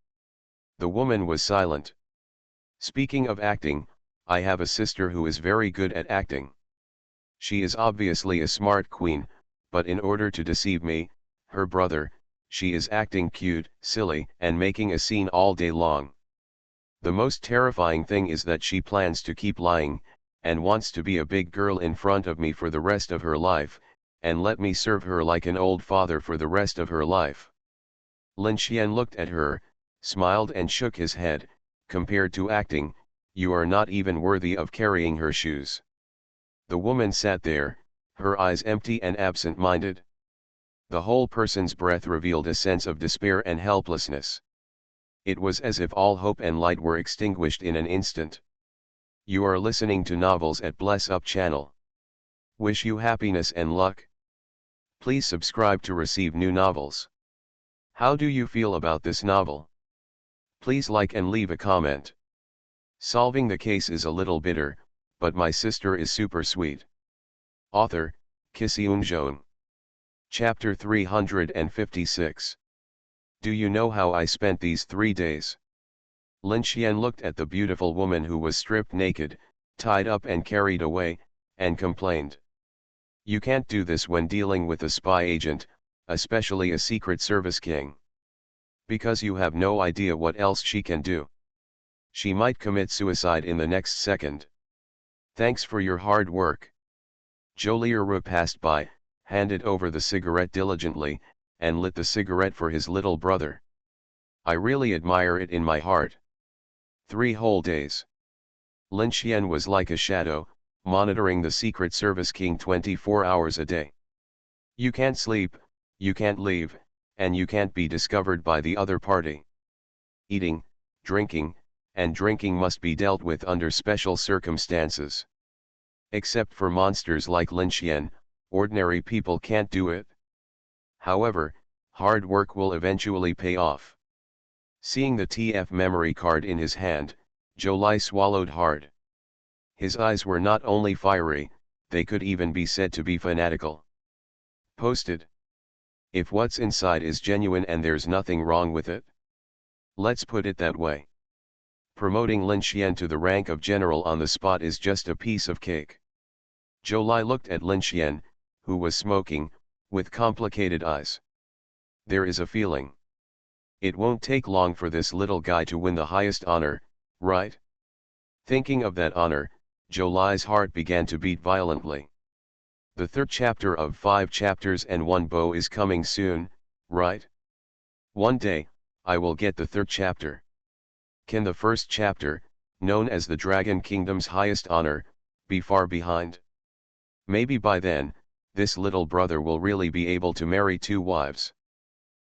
The woman was silent. Speaking of acting, I have a sister who is very good at acting. She is obviously a smart queen, but in order to deceive me, her brother, she is acting cute, silly, and making a scene all day long. The most terrifying thing is that she plans to keep lying, and wants to be a big girl in front of me for the rest of her life, and let me serve her like an old father for the rest of her life. Lin Xian looked at her, smiled and shook his head. Compared to acting, you are not even worthy of carrying her shoes. The woman sat there, her eyes empty and absent-minded. The whole person's breath revealed a sense of despair and helplessness. It was as if all hope and light were extinguished in an instant. You are listening to Novels at Bless Up channel. Wish you happiness and luck. Please subscribe to receive new novels. How do you feel about this novel? Please like and leave a comment. Solving the case is a little bitter, but my sister is super sweet. Author, Kisiun. Chapter 356. Do you know how I spent these 3 days? Lin Xian looked at the beautiful woman who was stripped naked, tied up and carried away, and complained. You can't do this when dealing with a spy agent, especially a Secret Service king. Because you have no idea what else she can do. She might commit suicide in the next second. Thanks for your hard work. Joliru passed by, handed over the cigarette diligently, and lit the cigarette for his little brother. I really admire it in my heart. 3 whole days. Lin Xian was like a shadow, monitoring the Secret Service king 24 hours a day. You can't sleep, you can't leave, and you can't be discovered by the other party. Eating, drinking, and drinking must be dealt with under special circumstances. Except for monsters like Lin Xian, ordinary people can't do it. However, hard work will eventually pay off. Seeing the TF memory card in his hand, Zhou Lai swallowed hard. His eyes were not only fiery, they could even be said to be fanatical. Posted. If what's inside is genuine and there's nothing wrong with it. Let's put it that way. Promoting Lin Xian to the rank of general on the spot is just a piece of cake. Zhou Lai looked at Lin Xian, who was smoking, with complicated eyes. There is a feeling. It won't take long for this little guy to win the highest honor, right? Thinking of that honor, Zhou Lai's heart began to beat violently. The third chapter of 5 chapters and 1 bow is coming soon, right? One day, I will get the third chapter. Can the first chapter, known as the Dragon Kingdom's highest honor, be far behind? Maybe by then, this little brother will really be able to marry 2 wives.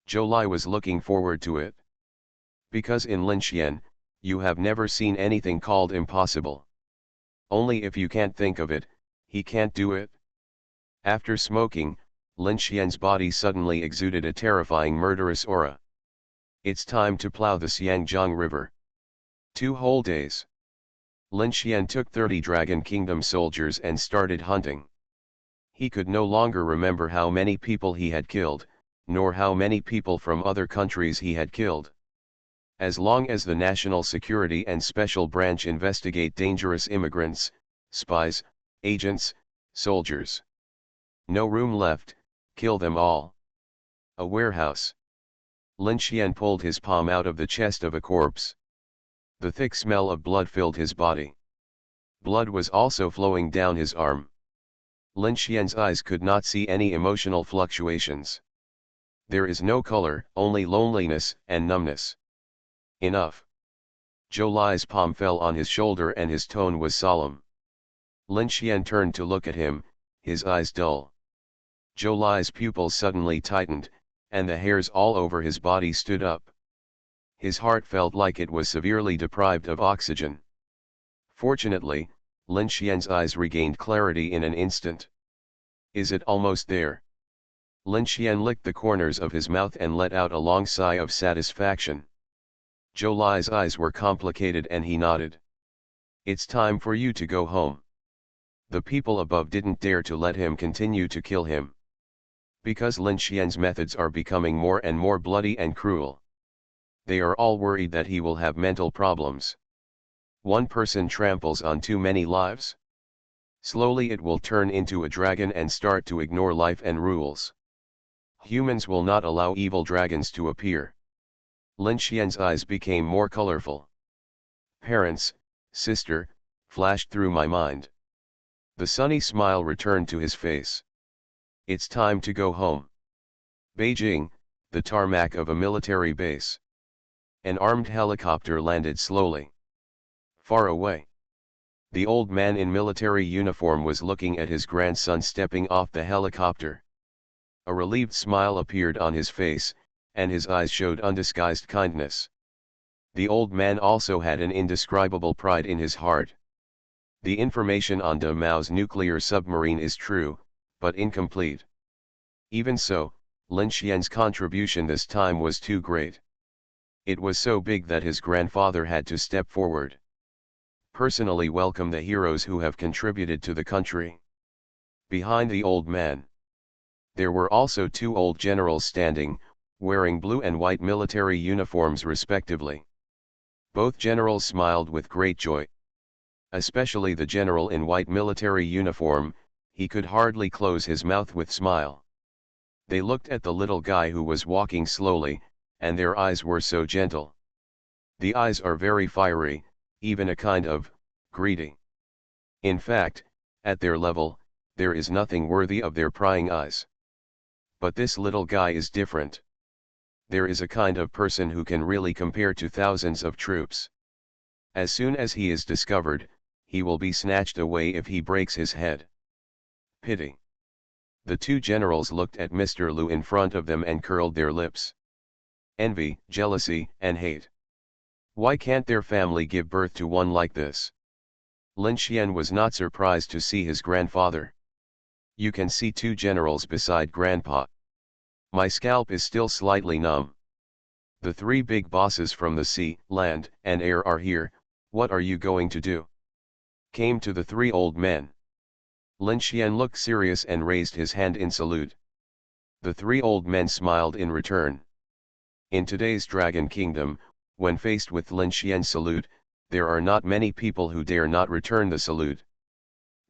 Zhou Lai was looking forward to it. Because in Lin Xian, you have never seen anything called impossible. Only if you can't think of it, he can't do it. After smoking, Lin Xian's body suddenly exuded a terrifying murderous aura. It's time to plow the Xiangjiang River. 2 whole days. Lin Xian took 30 Dragon Kingdom soldiers and started hunting. He could no longer remember how many people he had killed, nor how many people from other countries he had killed. As long as the National Security and Special Branch investigate dangerous immigrants, spies, agents, soldiers. No room left, kill them all. A warehouse. Lin Xian pulled his palm out of the chest of a corpse. The thick smell of blood filled his body. Blood was also flowing down his arm. Lin Xian's eyes could not see any emotional fluctuations. There is no color, only loneliness and numbness. Enough. Zhou Lai's palm fell on his shoulder and his tone was solemn. Lin Xian turned to look at him, his eyes dull. Zhou Lai's pupils suddenly tightened, and the hairs all over his body stood up. His heart felt like it was severely deprived of oxygen. Fortunately, Lin Xian's eyes regained clarity in an instant. Is it almost there? Lin Xian licked the corners of his mouth and let out a long sigh of satisfaction. Zhou Lai's eyes were complicated and he nodded. It's time for you to go home. The people above didn't dare to let him continue to kill him. Because Lin Xian's methods are becoming more and more bloody and cruel. They are all worried that he will have mental problems. One person tramples on too many lives. Slowly it will turn into a dragon and start to ignore life and rules. Humans will not allow evil dragons to appear. Lin Xian's eyes became more colorful. Parents, sister, flashed through my mind. The sunny smile returned to his face. It's time to go home. Beijing, the tarmac of a military base. An armed helicopter landed slowly. Far away. The old man in military uniform was looking at his grandson stepping off the helicopter. A relieved smile appeared on his face, and his eyes showed undisguised kindness. The old man also had an indescribable pride in his heart. The information on De Mao's nuclear submarine is true, but incomplete. Even so, Lin Xian's contribution this time was too great. It was so big that his grandfather had to step forward. Personally welcome the heroes who have contributed to the country. Behind the old man, there were also 2 old generals standing, wearing blue and white military uniforms respectively. Both generals smiled with great joy. Especially the general in white military uniform, he could hardly close his mouth with smile. They looked at the little guy who was walking slowly, and their eyes were so gentle. The eyes are very fiery, even a kind of greedy. In fact, at their level, there is nothing worthy of their prying eyes. But this little guy is different. There is a kind of person who can really compare to thousands of troops. As soon as he is discovered, he will be snatched away if he breaks his head. Pity. The 2 generals looked at Mr. Liu in front of them and curled their lips. Envy, jealousy, and hate. Why can't their family give birth to one like this? Lin Xian was not surprised to see his grandfather. You can see two generals beside Grandpa. My scalp is still slightly numb. The three big bosses from the sea, land, and air are here. What are you going to do? Came to the three old men. Lin Xian looked serious and raised his hand in salute. The three old men smiled in return. In today's Dragon Kingdom, when faced with Lin Xian's salute, there are not many people who dare not return the salute.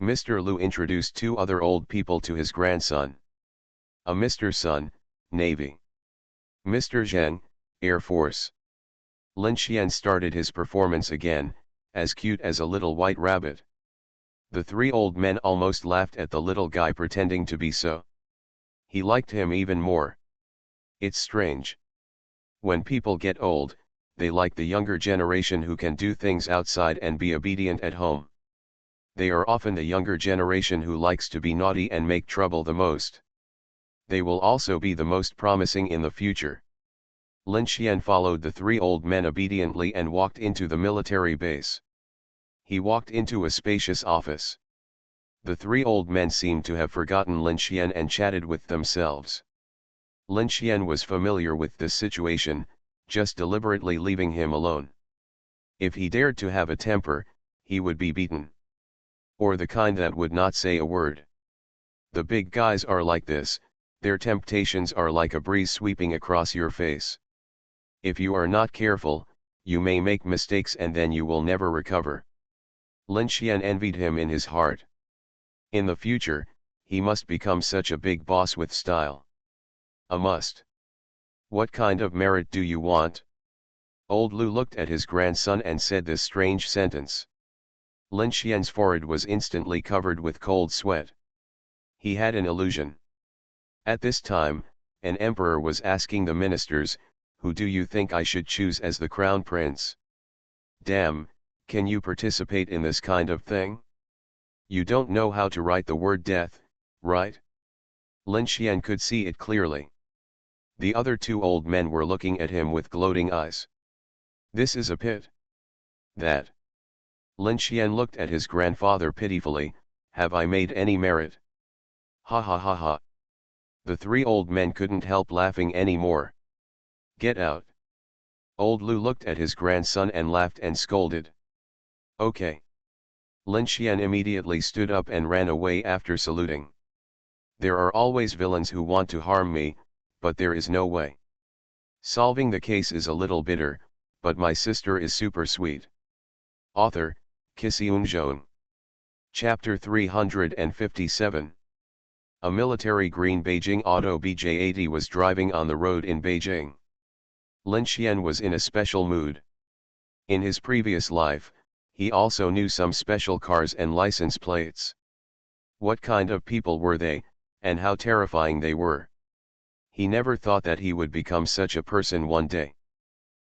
Mr. Lu introduced two other old people to his grandson. A Mr. Sun, Navy. Mr. Zheng, Air Force. Lin Xian started his performance again, as cute as a little white rabbit. The three old men almost laughed at the little guy pretending to be so. He liked him even more. It's strange. When people get old, they like the younger generation who can do things outside and be obedient at home. They are often the younger generation who likes to be naughty and make trouble the most. They will also be the most promising in the future. Lin Xian followed the three old men obediently and walked into the military base. He walked into a spacious office. The three old men seemed to have forgotten Lin Xian and chatted with themselves. Lin Xian was familiar with this situation, just deliberately leaving him alone. If he dared to have a temper, he would be beaten. Or the kind that would not say a word. The big guys are like this, their temptations are like a breeze sweeping across your face. If you are not careful, you may make mistakes and then you will never recover. Lin Xian envied him in his heart. In the future, he must become such a big boss with style. A must. What kind of merit do you want? Old Lu looked at his grandson and said this strange sentence. Lin Xian's forehead was instantly covered with cold sweat. He had an illusion. At this time, an emperor was asking the ministers, "Who do you think I should choose as the crown prince?" Damn, can you participate in this kind of thing? You don't know how to write the word death, right? Lin Xian could see it clearly. The other two old men were looking at him with gloating eyes. This is a pit. That. Lin Xian looked at his grandfather pitifully. Have I made any merit? Ha ha ha ha. The three old men couldn't help laughing any more. Get out. Old Lu looked at his grandson and laughed and scolded. Okay. Lin Xian immediately stood up and ran away after saluting. There are always villains who want to harm me, but there is no way. Solving the case is a little bitter, but my sister is super sweet. Author, Kisiun. Chapter 357. A military green Beijing Auto BJ80 was driving on the road in Beijing. Lin Xian was in a special mood. In his previous life, he also knew some special cars and license plates. What kind of people were they, and how terrifying they were? He never thought that he would become such a person one day.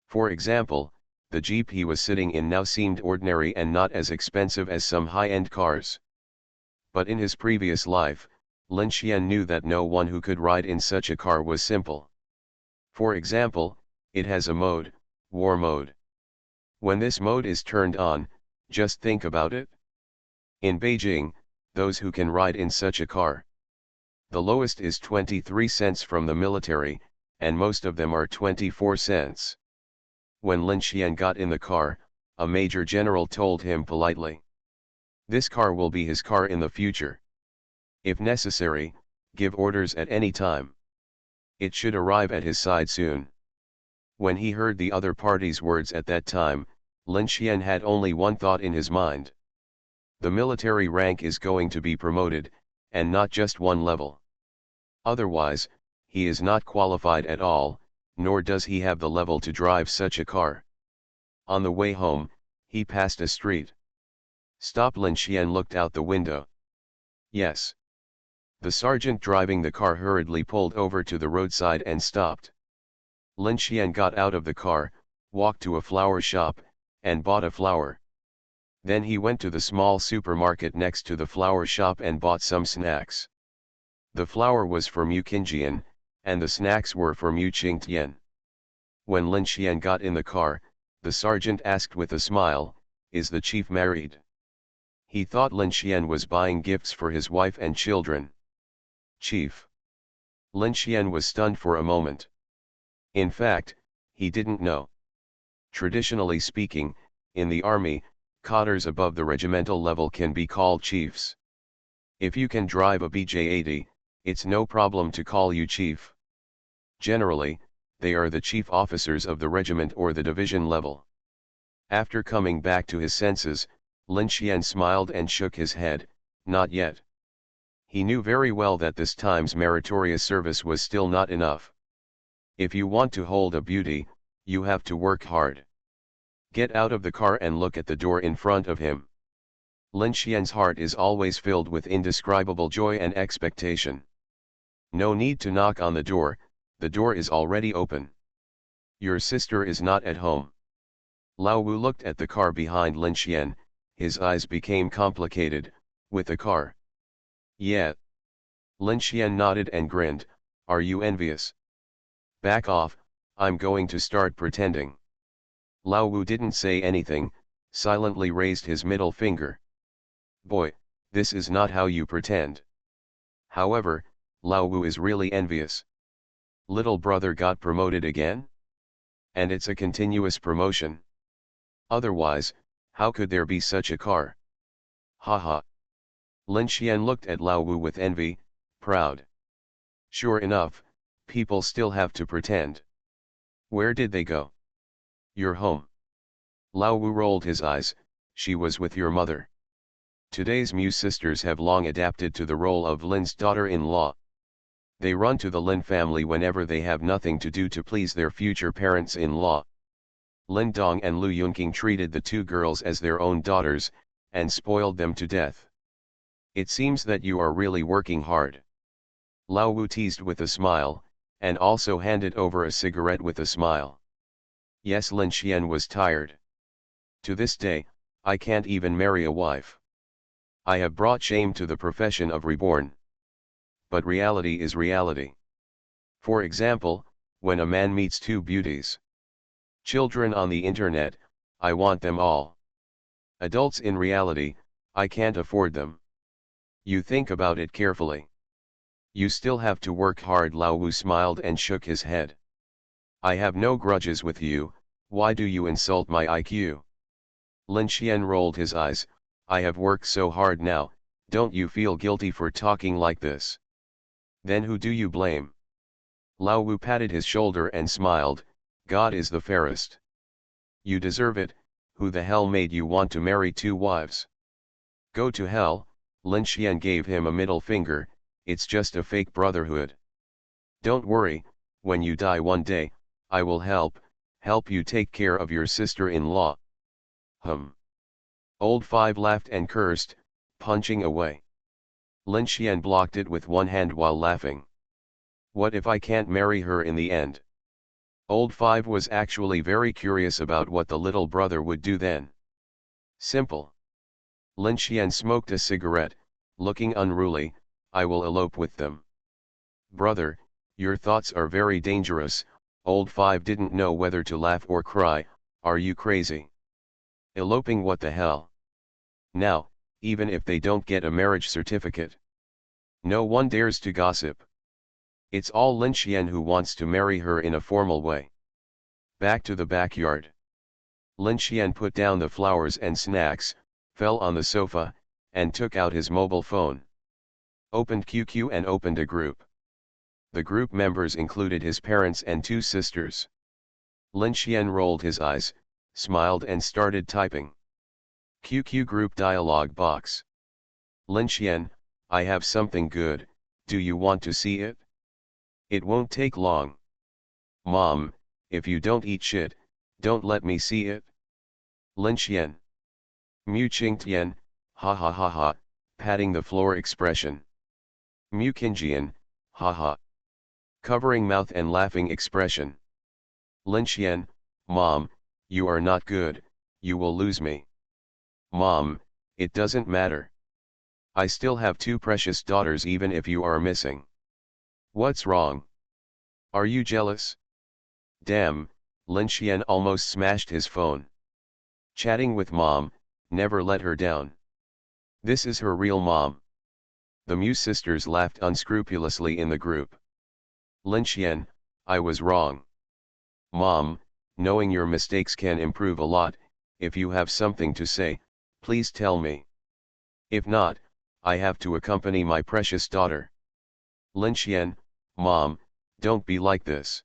For example, the Jeep he was sitting in now seemed ordinary and not as expensive as some high-end cars. But in his previous life, Lin Xian knew that no one who could ride in such a car was simple. For example, it has a mode, war mode. When this mode is turned on, just think about it. In Beijing, those who can ride in such a car. The lowest is 23 cents from the military, and most of them are 24 cents. When Lin Xian got in the car, a major general told him politely. This car will be his car in the future. If necessary, give orders at any time. It should arrive at his side soon. When he heard the other party's words at that time, Lin Xian had only one thought in his mind. The military rank is going to be promoted, and not just one level. Otherwise, he is not qualified at all, nor does he have the level to drive such a car. On the way home, he passed a street. Stop! Lin Xian looked out the window. Yes. The sergeant driving the car hurriedly pulled over to the roadside and stopped. Lin Xian got out of the car, walked to a flower shop, and bought a flower. Then he went to the small supermarket next to the flower shop and bought some snacks. The flower was for Mu Qingjian, and the snacks were for Mu Qingtian. When Lin Xian got in the car, The sergeant asked with a smile, "Is the chief married?" He thought Lin Xian was buying gifts for his wife and children. Chief. Lin Xian was stunned for a moment. In fact, he didn't know. Traditionally speaking, in the army, cadres above the regimental level can be called chiefs. If you can drive a BJ-80, it's no problem to call you chief. Generally, they are the chief officers of the regiment or the division level. After coming back to his senses, Lin Xian smiled and shook his head, "Not yet." He knew very well that this time's meritorious service was still not enough. If you want to hold a beauty, you have to work hard. Get out of the car and look at the door in front of him. Lin Xian's heart is always filled with indescribable joy and expectation. No need to knock on the door is already open. Your sister is not at home. Lao Wu looked at the car behind Lin Xian, his eyes became complicated, "With a car?" "Yeah." Lin Xian nodded and grinned, "Are you envious?" "Back off, I'm going to start pretending." Lao Wu didn't say anything, silently raised his middle finger. "Boy, this is not how you pretend." However, Lao Wu is really envious. Little brother got promoted again? And it's a continuous promotion. Otherwise, how could there be such a car? Haha. Lin Xian looked at Lao Wu with envy, proud. Sure enough, people still have to pretend. Where did they go? Your home. Lao Wu rolled his eyes, "She was with your mother." Today's Mu sisters have long adapted to the role of Lin's daughter-in-law. They run to the Lin family whenever they have nothing to do to please their future parents-in-law. Lin Dong and Lu Yunqing treated the two girls as their own daughters, and spoiled them to death. "It seems that you are really working hard." Lao Wu teased with a smile, and also handed over a cigarette with a smile. Yes, Lin Xian was tired. To this day, I can't even marry a wife. I have brought shame to the profession of reborn. But reality is reality. For example, when a man meets two beauties. Children on the internet, I want them all. Adults in reality, I can't afford them. You think about it carefully. You still have to work hard. Lao Wu smiled and shook his head. I have no grudges with you, why do you insult my IQ? Lin Xian rolled his eyes, I have worked so hard now, don't you feel guilty for talking like this? Then who do you blame? Lao Wu patted his shoulder and smiled, God is the fairest. You deserve it, who the hell made you want to marry two wives? Go to hell, Lin Xian gave him a middle finger, it's just a fake brotherhood. Don't worry, when you die one day, I will help you take care of your sister-in-law. Old Five laughed and cursed, punching away. Lin Xian blocked it with one hand while laughing. What if I can't marry her in the end? Old Five was actually very curious about what the little brother would do then. Simple. Lin Xian smoked a cigarette, looking unruly, I will elope with them. Brother, your thoughts are very dangerous. Old Five didn't know whether to laugh or cry, are you crazy? Eloping, what the hell? Now, even if they don't get a marriage certificate, no one dares to gossip. It's all Lin Xian who wants to marry her in a formal way. Back to the backyard. Lin Xian put down the flowers and snacks, fell on the sofa, and took out his mobile phone. Opened QQ and opened a group. The group members included his parents and two sisters. Lin Xian rolled his eyes, smiled and started typing. QQ group dialog box. Lin Xian, I have something good, do you want to see it? It won't take long. Mom, if you don't eat shit, don't let me see it. Lin Xian. Mu Qingtian, ha ha ha ha, patting the floor expression. Mu Qingjian, ha ha. Covering mouth and laughing expression. Lin Xian, Mom, you are not good, you will lose me. Mom, it doesn't matter. I still have two precious daughters even if you are missing. What's wrong? Are you jealous? Damn, Lin Xian almost smashed his phone. Chatting with mom, never let her down. This is her real mom. The Mu sisters laughed unscrupulously in the group. Lin Xian, I was wrong. Mom, knowing your mistakes can improve a lot. If you have something to say, please tell me. If not, I have to accompany my precious daughter. Lin Xian, Mom, don't be like this.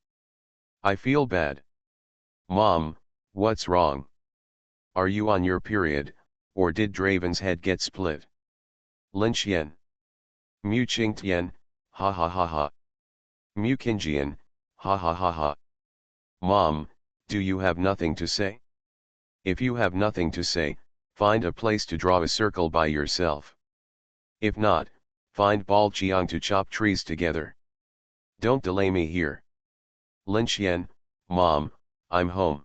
I feel bad. Mom, what's wrong? Are you on your period, or did Draven's head get split? Lin Xian. Mu Qingtian, ha ha ha ha. Mu Qingjian, ha ha ha ha. Mom, do you have nothing to say? If you have nothing to say, find a place to draw a circle by yourself. If not, find Bal Qiang to chop trees together. Don't delay me here. Lin Xian, Mom, I'm home.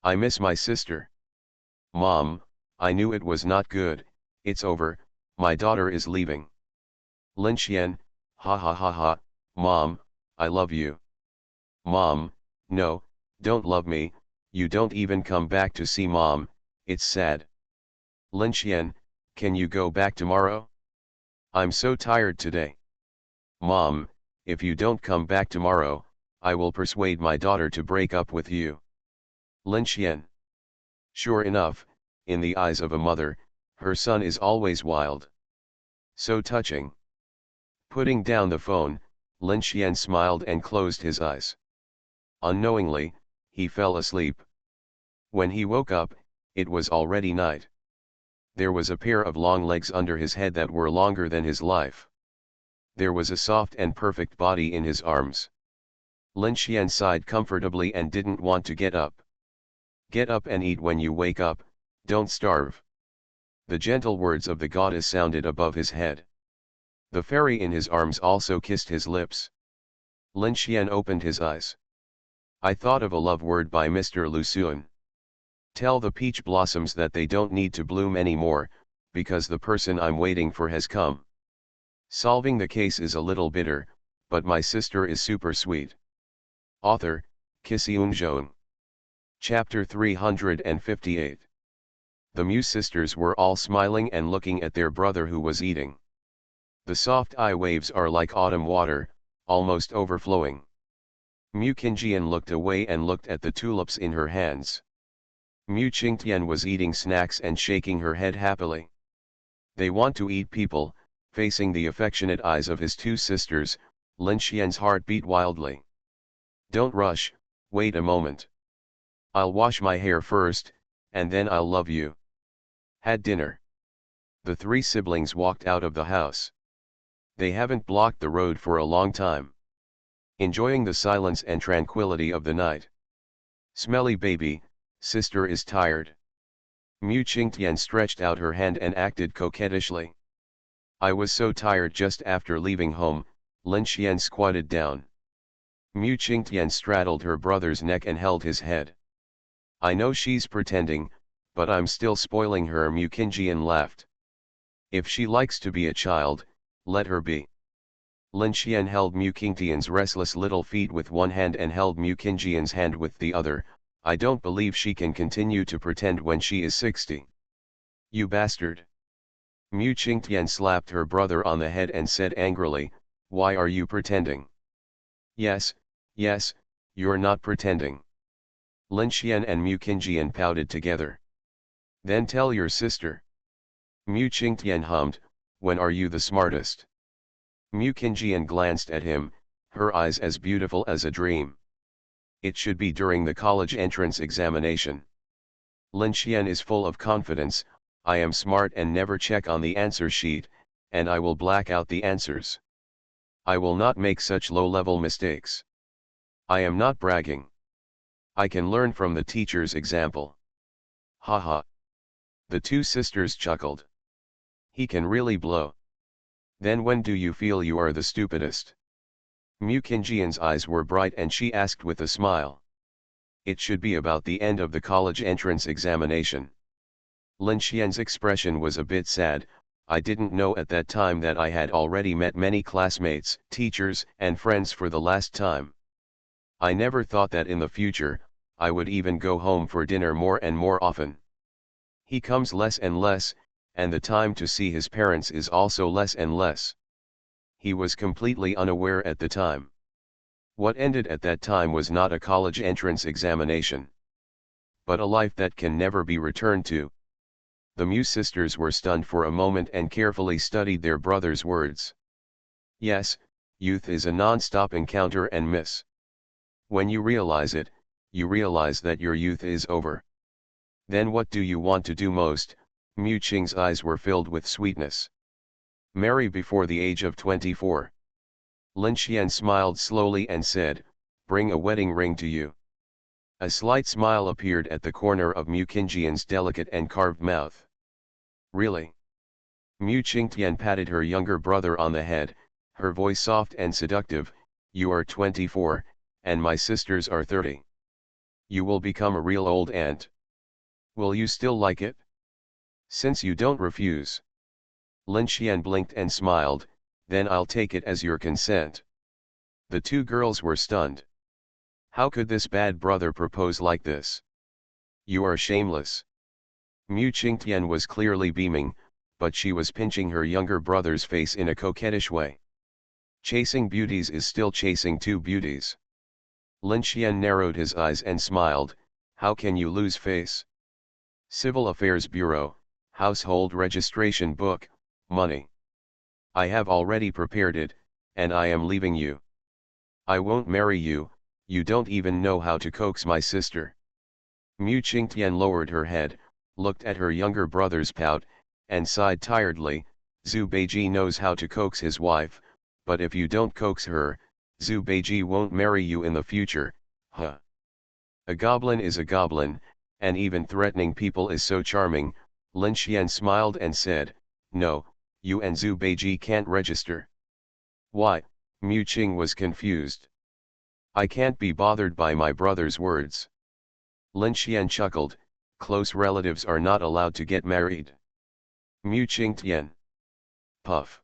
I miss my sister. Mom, I knew it was not good, it's over, my daughter is leaving. Lin Xian, ha ha ha ha, Mom, I love you. Mom, no, don't love me, you don't even come back to see Mom, it's sad. Lin Xian, can you go back tomorrow? I'm so tired today. Mom, if you don't come back tomorrow, I will persuade my daughter to break up with you. Lin Xian. Sure enough, in the eyes of a mother, her son is always wild. So touching. Putting down the phone, Lin Xian smiled and closed his eyes. Unknowingly, he fell asleep. When he woke up, it was already night. There was a pair of long legs under his head that were longer than his life. There was a soft and perfect body in his arms. Lin Xian sighed comfortably and didn't want to get up. Get up and eat when you wake up, don't starve. The gentle words of the goddess sounded above his head. The fairy in his arms also kissed his lips. Lin Xian opened his eyes. I thought of a love word by Mr. Lu Xun. Tell the peach blossoms that they don't need to bloom anymore, because the person I'm waiting for has come. Solving the case is a little bitter, but my sister is super sweet. Author, Qiseun Zhong. Chapter 358. The Mu sisters were all smiling and looking at their brother who was eating. The soft eye waves are like autumn water, almost overflowing. Mu Qingjian looked away and looked at the tulips in her hands. Mu Qingtian was eating snacks and shaking her head happily. They want to eat people. Facing the affectionate eyes of his two sisters, Lin Xian's heart beat wildly. Don't rush, wait a moment. I'll wash my hair first, and then I'll love you. Had dinner. The three siblings walked out of the house. They haven't blocked the road for a long time. Enjoying the silence and tranquility of the night. Smelly baby, sister is tired. Mu Qingtian stretched out her hand and acted coquettishly. I was so tired just after leaving home, Lin Xian squatted down. Mu Qingtian straddled her brother's neck and held his head. I know she's pretending, but I'm still spoiling her. Mu Qingjian laughed. If she likes to be a child, let her be. Lin Xian held Mu Qingtian's restless little feet with one hand and held Mu Qingjian's hand with the other. I don't believe she can continue to pretend when she is 60. You bastard. Mu Qingtian slapped her brother on the head and said angrily, why are you pretending? Yes, you're not pretending. Lin Xian and Mu Qingjian pouted together. Then tell your sister. Mu Qingtian hummed, when are you the smartest? Mu Qingjian glanced at him, her eyes as beautiful as a dream. It should be during the college entrance examination. Lin Xian is full of confidence. I am smart and never check on the answer sheet, and I will black out the answers. I will not make such low-level mistakes. I am not bragging. I can learn from the teacher's example. Haha. The two sisters chuckled. He can really blow. Then when do you feel you are the stupidest? Mu Qingjian's eyes were bright and she asked with a smile. It should be about the end of the college entrance examination. Lin Xian's expression was a bit sad. I didn't know at that time that I had already met many classmates, teachers, and friends for the last time. I never thought that in the future, I would even go home for dinner more and more often. He comes less and less, and the time to see his parents is also less and less. He was completely unaware at the time. What ended at that time was not a college entrance examination, but a life that can never be returned to. The Mew sisters were stunned for a moment and carefully studied their brother's words. Yes, youth is a non-stop encounter and miss. When you realize it, you realize that your youth is over. Then what do you want to do most? Mu Qing's eyes were filled with sweetness. Marry before the age of 24. Lin Xian smiled slowly and said, bring a wedding ring to you. A slight smile appeared at the corner of Mu Qingjian's delicate and carved mouth. Really? Mu Qingtian patted her younger brother on the head, her voice soft and seductive, you are 24, and my sisters are 30. You will become a real old aunt. Will you still like it? Since you don't refuse. Lin Xian blinked and smiled, then I'll take it as your consent. The two girls were stunned. How could this bad brother propose like this? You are shameless. Mu Qingtian was clearly beaming, but she was pinching her younger brother's face in a coquettish way. Chasing beauties is still chasing two beauties. Lin Xian narrowed his eyes and smiled, how can you lose face? Civil Affairs Bureau, Household Registration Book, money. I have already prepared it, and I am leaving you. I won't marry you, you don't even know how to coax my sister. Mu Qingtian lowered her head, looked at her younger brother's pout, and sighed tiredly, Zhu Beiji knows how to coax his wife, but if you don't coax her, Zhu Beiji won't marry you in the future, huh? A goblin is a goblin, and even threatening people is so charming. Lin Xian smiled and said, no, you and Zhu Beiji can't register. Why? Mu Qing was confused. I can't be bothered by my brother's words. Lin Xian chuckled, close relatives are not allowed to get married. Mu Qingtian. Puff.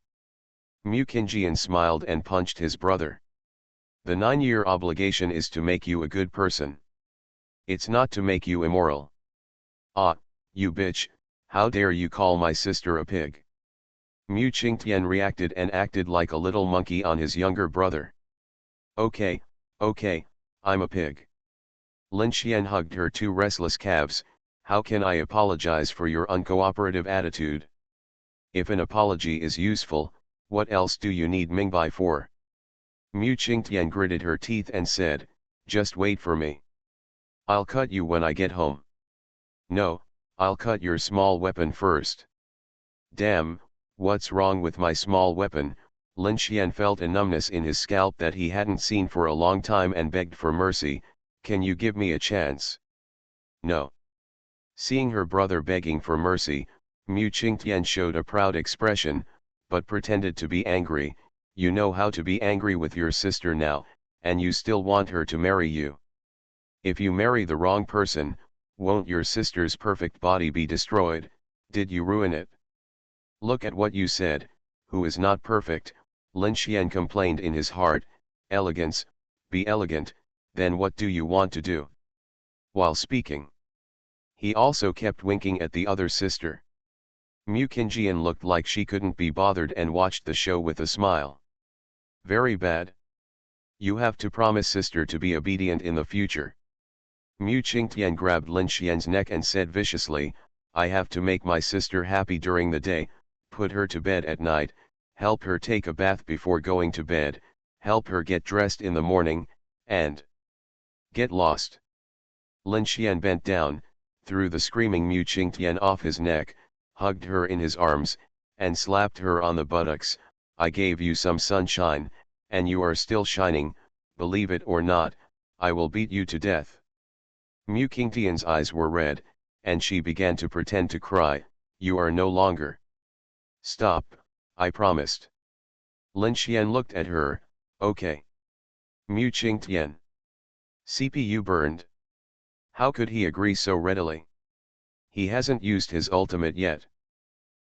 Mu Qingjian smiled and punched his brother. The 9-year obligation is to make you a good person. It's not to make you immoral. Ah, you bitch, how dare you call my sister a pig? Mu Qingtian reacted and acted like a little monkey on his younger brother. Okay, I'm a pig. Lin Xian hugged her two restless calves, how can I apologize for your uncooperative attitude? If an apology is useful, what else do you need Mingbai for? Mu Qingtian gritted her teeth and said, just wait for me. I'll cut you when I get home. No, I'll cut your small weapon first. Damn, what's wrong with my small weapon? Lin Xian felt a numbness in his scalp that he hadn't seen for a long time and begged for mercy, can you give me a chance? No. Seeing her brother begging for mercy, Mu Qingtian showed a proud expression, but pretended to be angry. You know how to be angry with your sister now, and you still want her to marry you. If you marry the wrong person, won't your sister's perfect body be destroyed? Did you ruin it? Look at what you said, who is not perfect? Lin Xian complained in his heart, elegance, be elegant, then what do you want to do? While speaking, he also kept winking at the other sister. Mu Qingjian looked like she couldn't be bothered and watched the show with a smile. Very bad. You have to promise sister to be obedient in the future. Mu Qingtian grabbed Lin Xian's neck and said viciously, I have to make my sister happy during the day, put her to bed at night, help her take a bath before going to bed, help her get dressed in the morning, and get lost. Lin Xian bent down, threw the screaming Mu Qingtian off his neck, hugged her in his arms, and slapped her on the buttocks. I gave you some sunshine, and you are still shining, believe it or not, I will beat you to death. Mu Qingtian's eyes were red, and she began to pretend to cry, you are no longer. Stop, I promised. Lin Xian looked at her, okay. Mu Qingtian. CPU burned. How could he agree so readily? He hasn't used his ultimate yet.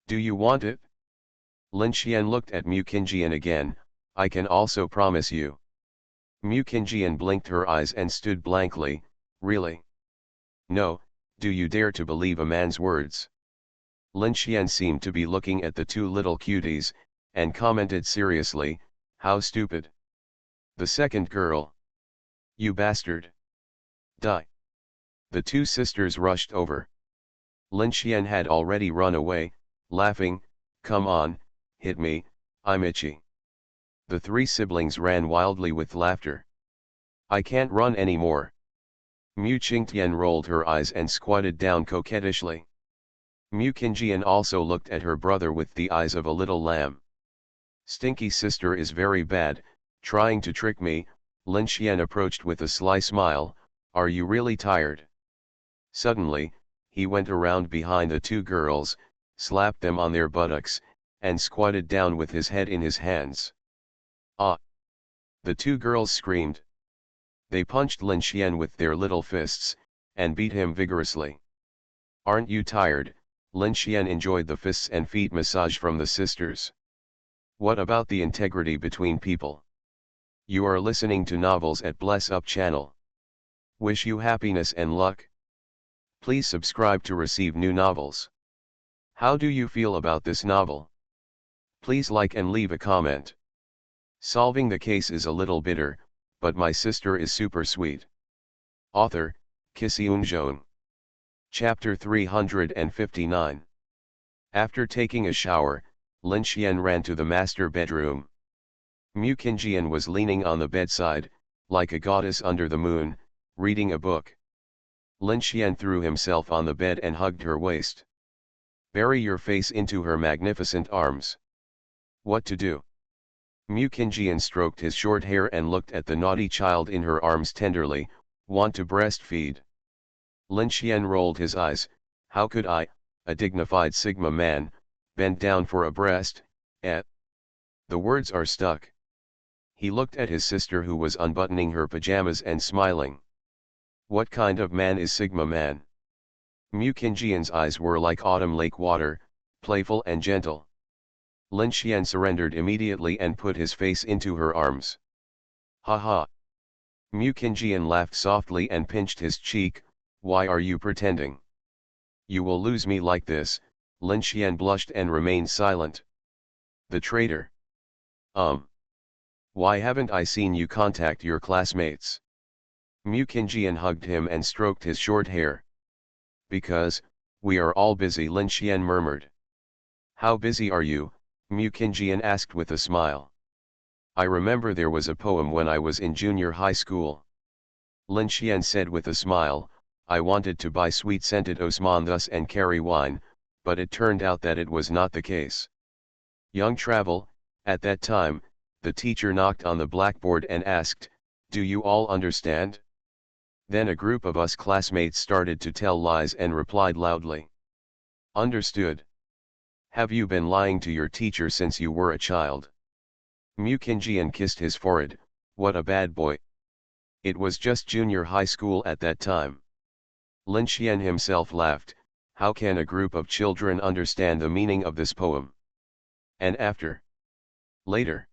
Do you want it? Lin Xian looked at Mu Qingjian again, I can also promise you. Mu Qingjian blinked her eyes and stood blankly, Really? No, do you dare to believe a man's words? Lin Xian seemed to be looking at the two little cuties, and commented seriously, how stupid. The second girl. You bastard. Die. The two sisters rushed over. Lin Xian had already run away, laughing, come on, hit me, I'm itchy. The three siblings ran wildly with laughter. I can't run anymore. Mu Qingtian rolled her eyes and squatted down coquettishly. Mu Qingjian also looked at her brother with the eyes of a little lamb. Stinky sister is very bad, trying to trick me. Lin Xian approached with a sly smile, are you really tired? Suddenly, he went around behind the two girls, slapped them on their buttocks, and squatted down with his head in his hands. Ah! The two girls screamed. They punched Lin Xian with their little fists, and beat him vigorously. Aren't you tired? Lin Xian enjoyed the fists and feet massage from the sisters. What about the integrity between people? You are listening to novels at Bless Up channel. Wish you happiness and luck. Please subscribe to receive new novels. How do you feel about this novel? Please like and leave a comment. Solving the case is a little bitter, but my sister is super sweet. Author, Kisiun. Chapter 359. After taking a shower, Lin Xian ran to the master bedroom. Mu Qingjian was leaning on the bedside, like a goddess under the moon, reading a book. Lin Xian threw himself on the bed and hugged her waist. Bury your face into her magnificent arms. What to do? Mu Qingjian stroked his short hair and looked at the naughty child in her arms tenderly, want to breastfeed. Lin Xian rolled his eyes, how could I, a dignified Sigma man, bend down for a breast, eh? The words are stuck. He looked at his sister who was unbuttoning her pajamas and smiling. What kind of man is Sigma man? Mu Qingjian's eyes were like autumn lake water, playful and gentle. Lin Xian surrendered immediately and put his face into her arms. Ha ha! Mu Qingjian laughed softly and pinched his cheek, why are you pretending? You will lose me like this. Lin Xian blushed and remained silent. The traitor. Why haven't I seen you contact your classmates? Mu Qingjian hugged him and stroked his short hair. Because, we are all busy, Lin Xian murmured. How busy are you? Mu Qingjian asked with a smile. I remember there was a poem when I was in junior high school. Lin Xian said with a smile, I wanted to buy sweet-scented Osman thus and carry wine, but it turned out that it was not the case. Young travel, at that time, the teacher knocked on the blackboard and asked, do you all understand? Then a group of us classmates started to tell lies and replied loudly. Understood. Have you been lying to your teacher since you were a child? Mu Qingjian kissed his forehead, what a bad boy. It was just junior high school at that time. Lin Xian himself laughed, how can a group of children understand the meaning of this poem? And after? Later.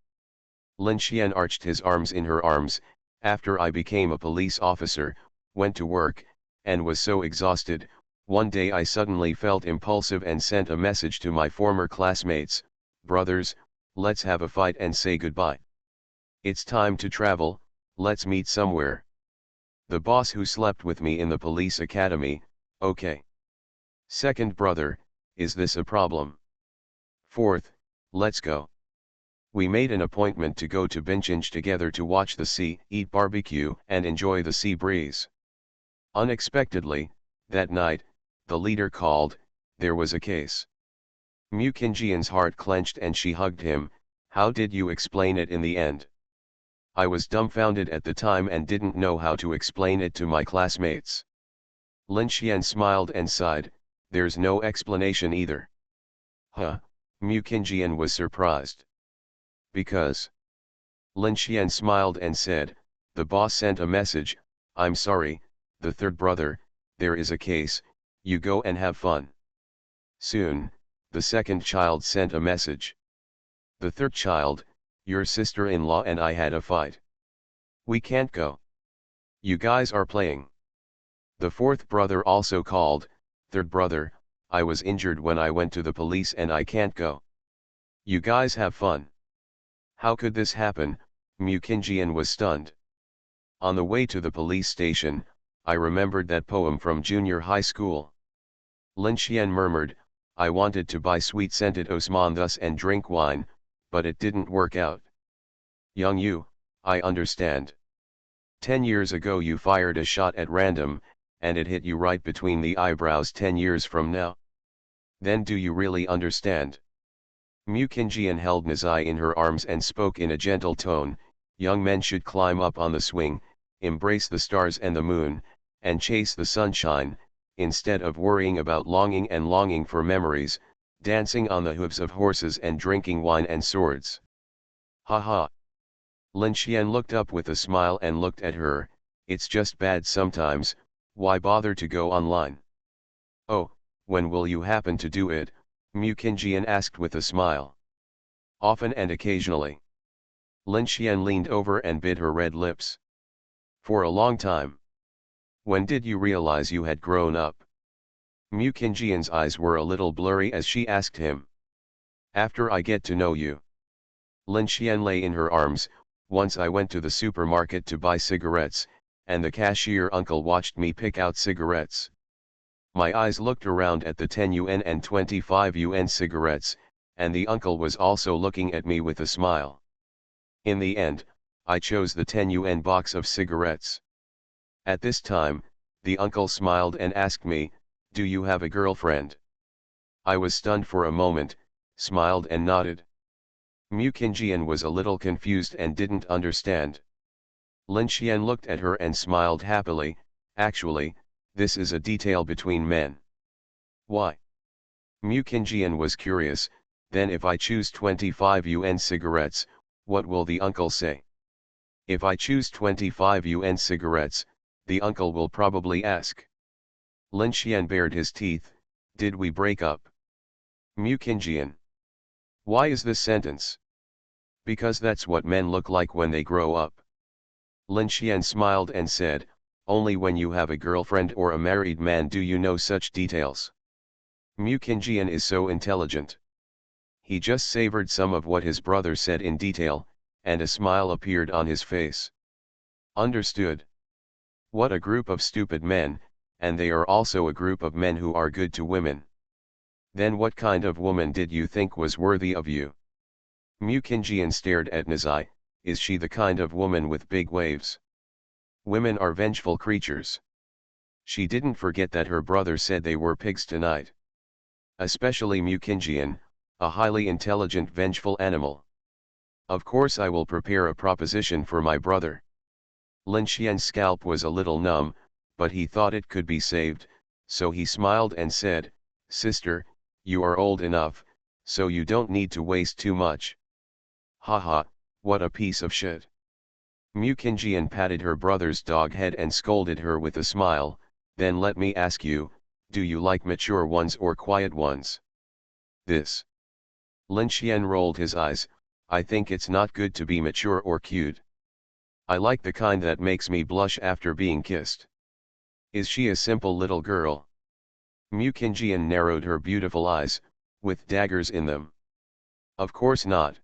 Lin Xian arched his arms in her arms, after I became a police officer, went to work, and was so exhausted, one day I suddenly felt impulsive and sent a message to my former classmates, brothers, let's have a fight and say goodbye. It's time to travel, let's meet somewhere. The boss who slept with me in the police academy, okay. Second brother, is this a problem? Fourth, let's go. We made an appointment to go to Bincheng together to watch the sea, eat barbecue and enjoy the sea breeze. Unexpectedly, that night, the leader called, there was a case. Mu Qingjian's heart clenched and she hugged him, how did you explain it in the end? I was dumbfounded at the time and didn't know how to explain it to my classmates. Lin Xian smiled and sighed, there's no explanation either. Huh, Mu Qingjian was surprised. Because. Lin Xian smiled and said, the boss sent a message, I'm sorry, the third brother, there is a case, you go and have fun. Soon, the second child sent a message. The third child, your sister-in-law and I had a fight. We can't go. You guys are playing. The fourth brother also called, "Third brother, I was injured when I went to the police and I can't go. You guys have fun." How could this happen? Mukinjian was stunned. On the way to the police station, I remembered that poem from junior high school. Lin Xian murmured, "I wanted to buy sweet-scented Osman thus and drink wine, but it didn't work out." "Young you, I understand. 10 years ago you fired a shot at random, and it hit you right between the eyebrows. 10 years from now? Then do you really understand?" Mukinjian held Nazai in her arms and spoke in a gentle tone, "Young men should climb up on the swing, embrace the stars and the moon, and chase the sunshine, instead of worrying about longing for memories, dancing on the hooves of horses and drinking wine and swords." "Ha ha." Lin Xian looked up with a smile and looked at her. "It's just bad sometimes, why bother to go online?" "Oh, when will you happen to do it?" Mukinjian asked with a smile. "Often and occasionally." Lin Xian leaned over and bit her red lips. "For a long time. When did you realize you had grown up?" Mukinjian's eyes were a little blurry as she asked him. "After I get to know you." Lin Xian lay in her arms. "Once I went to the supermarket to buy cigarettes, and the cashier uncle watched me pick out cigarettes. My eyes looked around at the 10 yuan and 25 yuan cigarettes, and the uncle was also looking at me with a smile. In the end, I chose the 10 yuan box of cigarettes. At this time, the uncle smiled and asked me, 'Do you have a girlfriend?' I was stunned for a moment, smiled and nodded." Mukinjian was a little confused and didn't understand. Lin Xian looked at her and smiled happily. "Actually, this is a detail between men." "Why?" Mukinjian was curious. "Then if I choose 25 yuan cigarettes, what will the uncle say? If I choose 25 yuan cigarettes, the uncle will probably ask." Lin Xian bared his teeth, "Did we break up?" Mukinjian: "Why is this sentence?" "Because that's what men look like when they grow up." Lin Xian smiled and said, "Only when you have a girlfriend or a married man do you know such details. Mukinjian is so intelligent." He just savored some of what his brother said in detail, and a smile appeared on his face. "Understood. What a group of stupid men, and they are also a group of men who are good to women. Then what kind of woman did you think was worthy of you?" Mukinjian stared at Nazai. "Is she the kind of woman with big waves? Women are vengeful creatures." She didn't forget that her brother said they were pigs tonight. Especially Mukinjian, a highly intelligent vengeful animal. "Of course I will prepare a proposition for my brother." Lin Xian's scalp was a little numb, but he thought it could be saved, so he smiled and said, "Sister, you are old enough, so you don't need to waste too much." "Ha ha, what a piece of shit." Mukinjian patted her brother's dog head and scolded her with a smile. "Then let me ask you, do you like mature ones or quiet ones?" "This." Lin Xian rolled his eyes. "I think it's not good to be mature or cute. I like the kind that makes me blush after being kissed." "Is she a simple little girl?" Mukinjian narrowed her beautiful eyes, with daggers in them. "Of course not."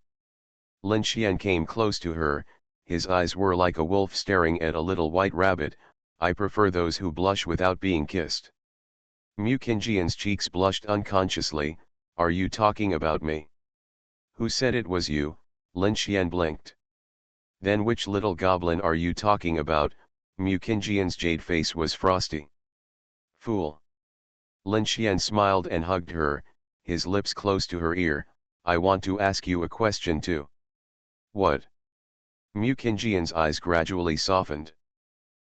Lin Xian came close to her. His eyes were like a wolf staring at a little white rabbit. "I prefer those who blush without being kissed." Mukinjian's cheeks blushed unconsciously. "Are you talking about me?" "Who said it was you?" Lin Xian blinked. "Then which little goblin are you talking about?" Mukinjian's jade face was frosty. "Fool." Lin Xian smiled and hugged her, his lips close to her ear. "I want to ask you a question too." "What?" Mukinjian's eyes gradually softened.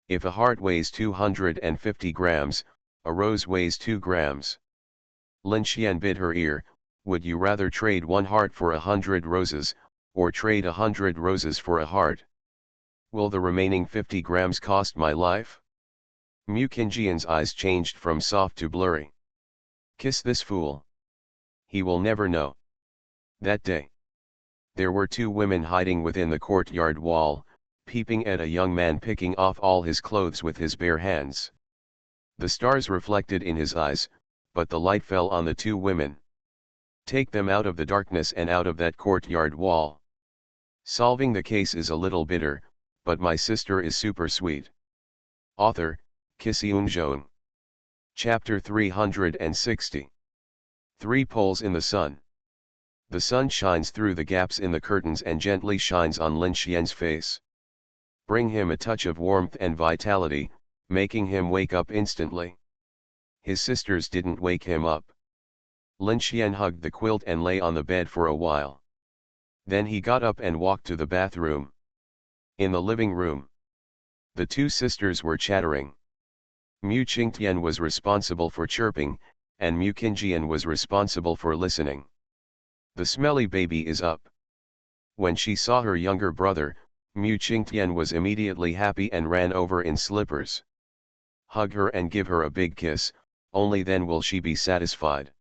"If a heart weighs 250 grams, a rose weighs 2 grams. Lin Xian bit her ear. "Would you rather trade one heart for 100 roses, or trade 100 roses for a heart? Will the remaining 50 grams cost my life?" Mukinjian's eyes changed from soft to blurry. "Kiss this fool. He will never know." That day, there were two women hiding within the courtyard wall, peeping at a young man picking off all his clothes with his bare hands. The stars reflected in his eyes, but the light fell on the two women. Take them out of the darkness and out of that courtyard wall. Solving the case is a little bitter, but my sister is super sweet. Author, Kisiun. Chapter 360. Three poles in the sun. The sun shines through the gaps in the curtains and gently shines on Lin Xian's face. Bring him a touch of warmth and vitality, making him wake up instantly. His sisters didn't wake him up. Lin Xian hugged the quilt and lay on the bed for a while. Then he got up and walked to the bathroom. In the living room, the two sisters were chattering. Mu Qingtian was responsible for chirping, and Mu Qingjian was responsible for listening. The smelly baby is up. When she saw her younger brother, Mu Qingtian was immediately happy and ran over in slippers. Hug her and give her a big kiss, only then will she be satisfied.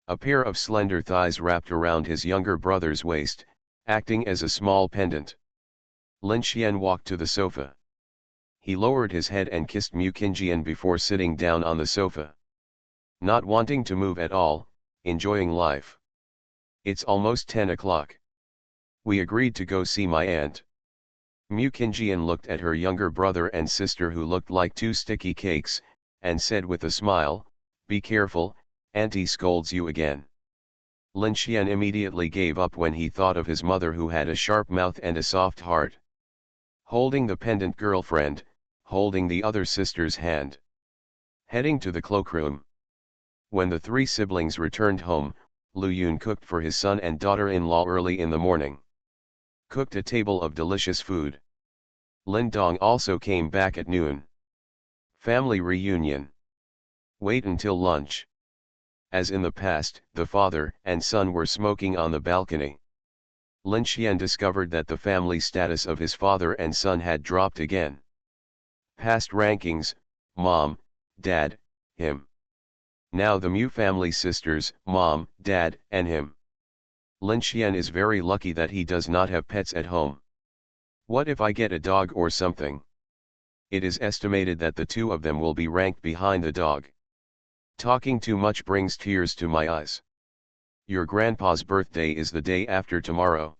A pair of slender thighs wrapped around his younger brother's waist, acting as a small pendant. Lin Xian walked to the sofa. He lowered his head and kissed Mu Qingjian before sitting down on the sofa. Not wanting to move at all, enjoying life. It's almost 10 o'clock. We agreed to go see my aunt. Mu Qingjian looked at her younger brother and sister who looked like two sticky cakes, and said with a smile, "Be careful, Auntie scolds you again." Lin Xian immediately gave up when he thought of his mother who had a sharp mouth and a soft heart. Holding the pendant girlfriend, holding the other sister's hand. Heading to the cloakroom. When the three siblings returned home, Lu Yun cooked for his son and daughter-in-law early in the morning. Cooked a table of delicious food. Lin Dong also came back at noon. Family reunion. Wait until lunch. As in the past, the father and son were smoking on the balcony. Lin Xian discovered that the family status of his father and son had dropped again. Past rankings, mom, dad, him. Now the Mu family sisters, mom, dad, and him. Lin Xian is very lucky that he does not have pets at home. What if I get a dog or something? It is estimated that the two of them will be ranked behind the dog. Talking too much brings tears to my eyes. Your grandpa's birthday is the day after tomorrow.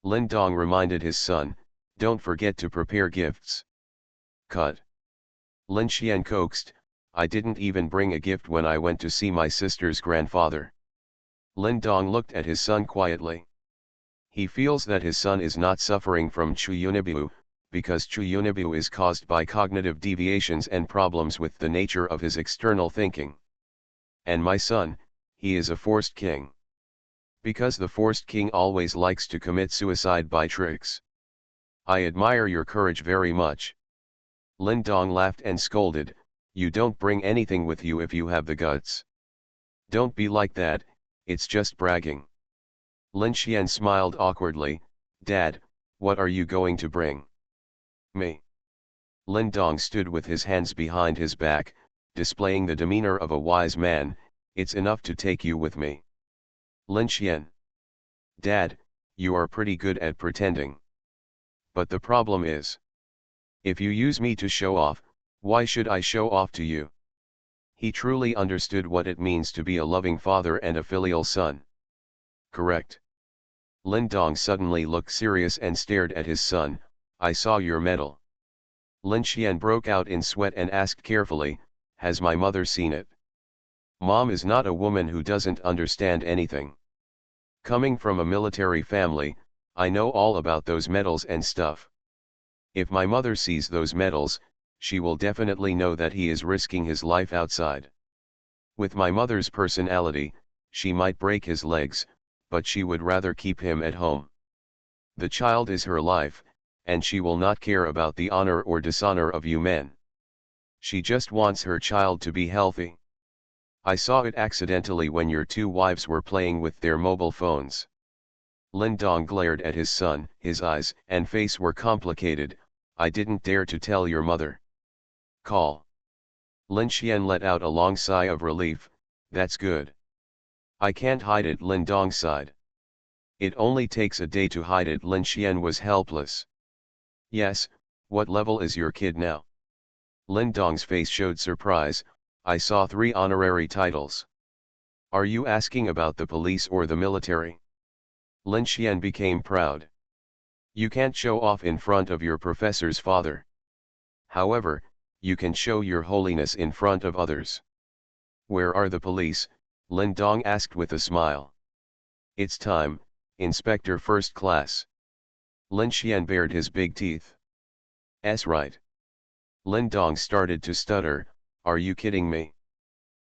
Lin Dong reminded his son, don't forget to prepare gifts. Cut. Lin Xian coaxed, I didn't even bring a gift when I went to see my sister's grandfather. Lin Dong looked at his son quietly. He feels that his son is not suffering from Chuyunibu, because Chuyunibu is caused by cognitive deviations and problems with the nature of his external thinking. And my son, he is a forced king. Because the forced king always likes to commit suicide by tricks. I admire your courage very much. Lin Dong laughed and scolded, you don't bring anything with you if you have the guts. Don't be like that, it's just bragging. Lin Xian smiled awkwardly, Dad, what are you going to bring? Me. Lin Dong stood with his hands behind his back, displaying the demeanor of a wise man, it's enough to take you with me. Lin Xian. Dad, you are pretty good at pretending. But the problem is, if you use me to show off, why should I show off to you? He truly understood what it means to be a loving father and a filial son. Correct. Lin Dong suddenly looked serious and stared at his son, I saw your medal. Lin Xian broke out in sweat and asked carefully, has my mother seen it? Mom is not a woman who doesn't understand anything. Coming from a military family, I know all about those medals and stuff. If my mother sees those medals, she will definitely know that he is risking his life outside. With my mother's personality, she might break his legs, but she would rather keep him at home. The child is her life, and she will not care about the honor or dishonor of you men. She just wants her child to be healthy. I saw it accidentally when your two wives were playing with their mobile phones. Lin Dong glared at his son, his eyes and face were complicated, I didn't dare to tell your mother. Call. Lin Xian let out a long sigh of relief, that's good. I can't hide it, Lin Dong sighed. It only takes a day to hide it, Lin Xian was helpless. Yes, what level is your kid now? Lin Dong's face showed surprise. I saw 3 honorary titles. Are you asking about the police or the military? Lin Xian became proud. You can't show off in front of your professor's father. However, you can show your holiness in front of others. Where are the police? Lin Dong asked with a smile. It's time, Inspector First Class. Lin Xian bared his big teeth. "'S right." Lin Dong started to stutter, "Are you kidding me?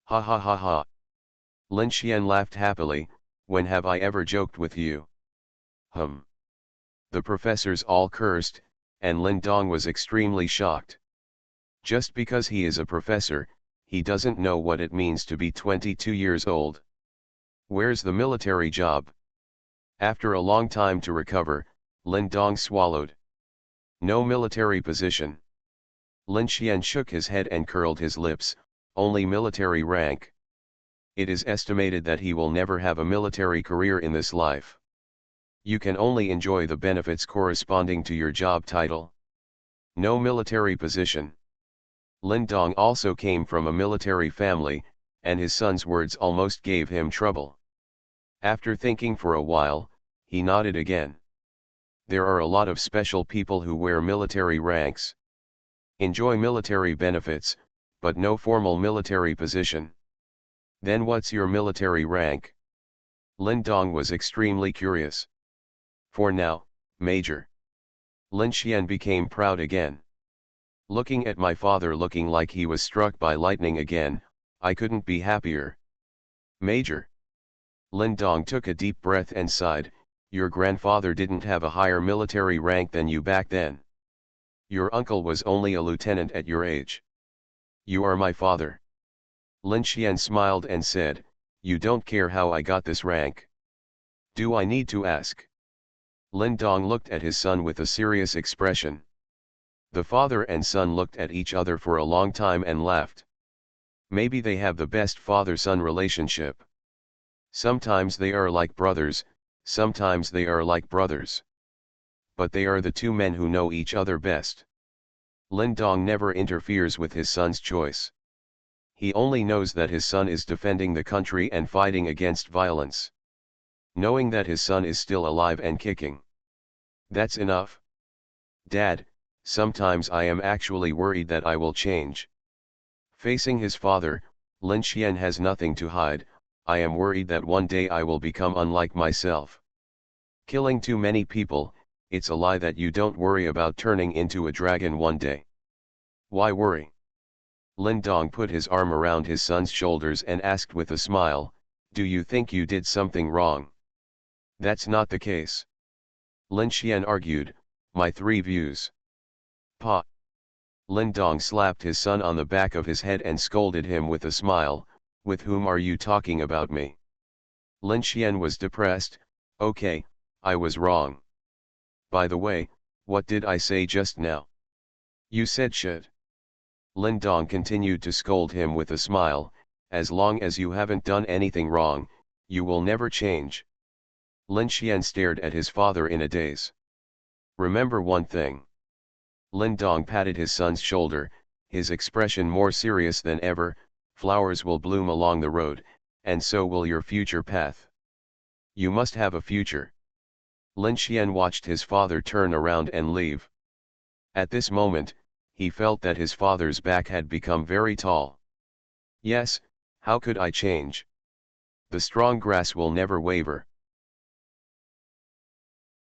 Ha ha ha ha." Lin Xian laughed happily, "When have I ever joked with you?" The professors all cursed, and Lin Dong was extremely shocked. Just because he is a professor, he doesn't know what it means to be 22 years old. Where's the military job? After a long time to recover, Lin Dong swallowed. No military position. Lin Xian shook his head and curled his lips, only military rank. It is estimated that he will never have a military career in this life. You can only enjoy the benefits corresponding to your job title. No military position. Lin Dong also came from a military family, and his son's words almost gave him trouble. After thinking for a while, he nodded again. There are a lot of special people who wear military ranks. Enjoy military benefits, but no formal military position. Then what's your military rank? Lin Dong was extremely curious. For now, Major. Lin Xian became proud again. Looking at my father looking like he was struck by lightning again, I couldn't be happier. Major. Lin Dong took a deep breath and sighed, your grandfather didn't have a higher military rank than you back then. Your uncle was only a lieutenant at your age. You are my father. Lin Xian smiled and said, you don't care how I got this rank. Do I need to ask? Lin Dong looked at his son with a serious expression. The father and son looked at each other for a long time and laughed. Maybe they have the best father-son relationship. Sometimes they are like brothers, sometimes they are like brothers. But they are the 2 men who know each other best. Lin Dong never interferes with his son's choice. He only knows that his son is defending the country and fighting against violence. Knowing that his son is still alive and kicking. That's enough. Dad, sometimes I am actually worried that I will change. Facing his father, Lin Xian has nothing to hide. I am worried that one day I will become unlike myself. Killing too many people, it's a lie that you don't worry about turning into a dragon one day. Why worry? Lin Dong put his arm around his son's shoulders and asked with a smile, do you think you did something wrong? That's not the case. Lin Xian argued, my 3 views. Pa. Lin Dong slapped his son on the back of his head and scolded him with a smile, with whom are you talking about me? Lin Xian was depressed, okay, I was wrong. By the way, what did I say just now? You said shit. Lin Dong continued to scold him with a smile, as long as you haven't done anything wrong, you will never change. Lin Xian stared at his father in a daze. Remember one thing. Lin Dong patted his son's shoulder, his expression more serious than ever, flowers will bloom along the road, and so will your future path. You must have a future. Lin Xian watched his father turn around and leave. At this moment, he felt that his father's back had become very tall. Yes, how could I change? The strong grass will never waver.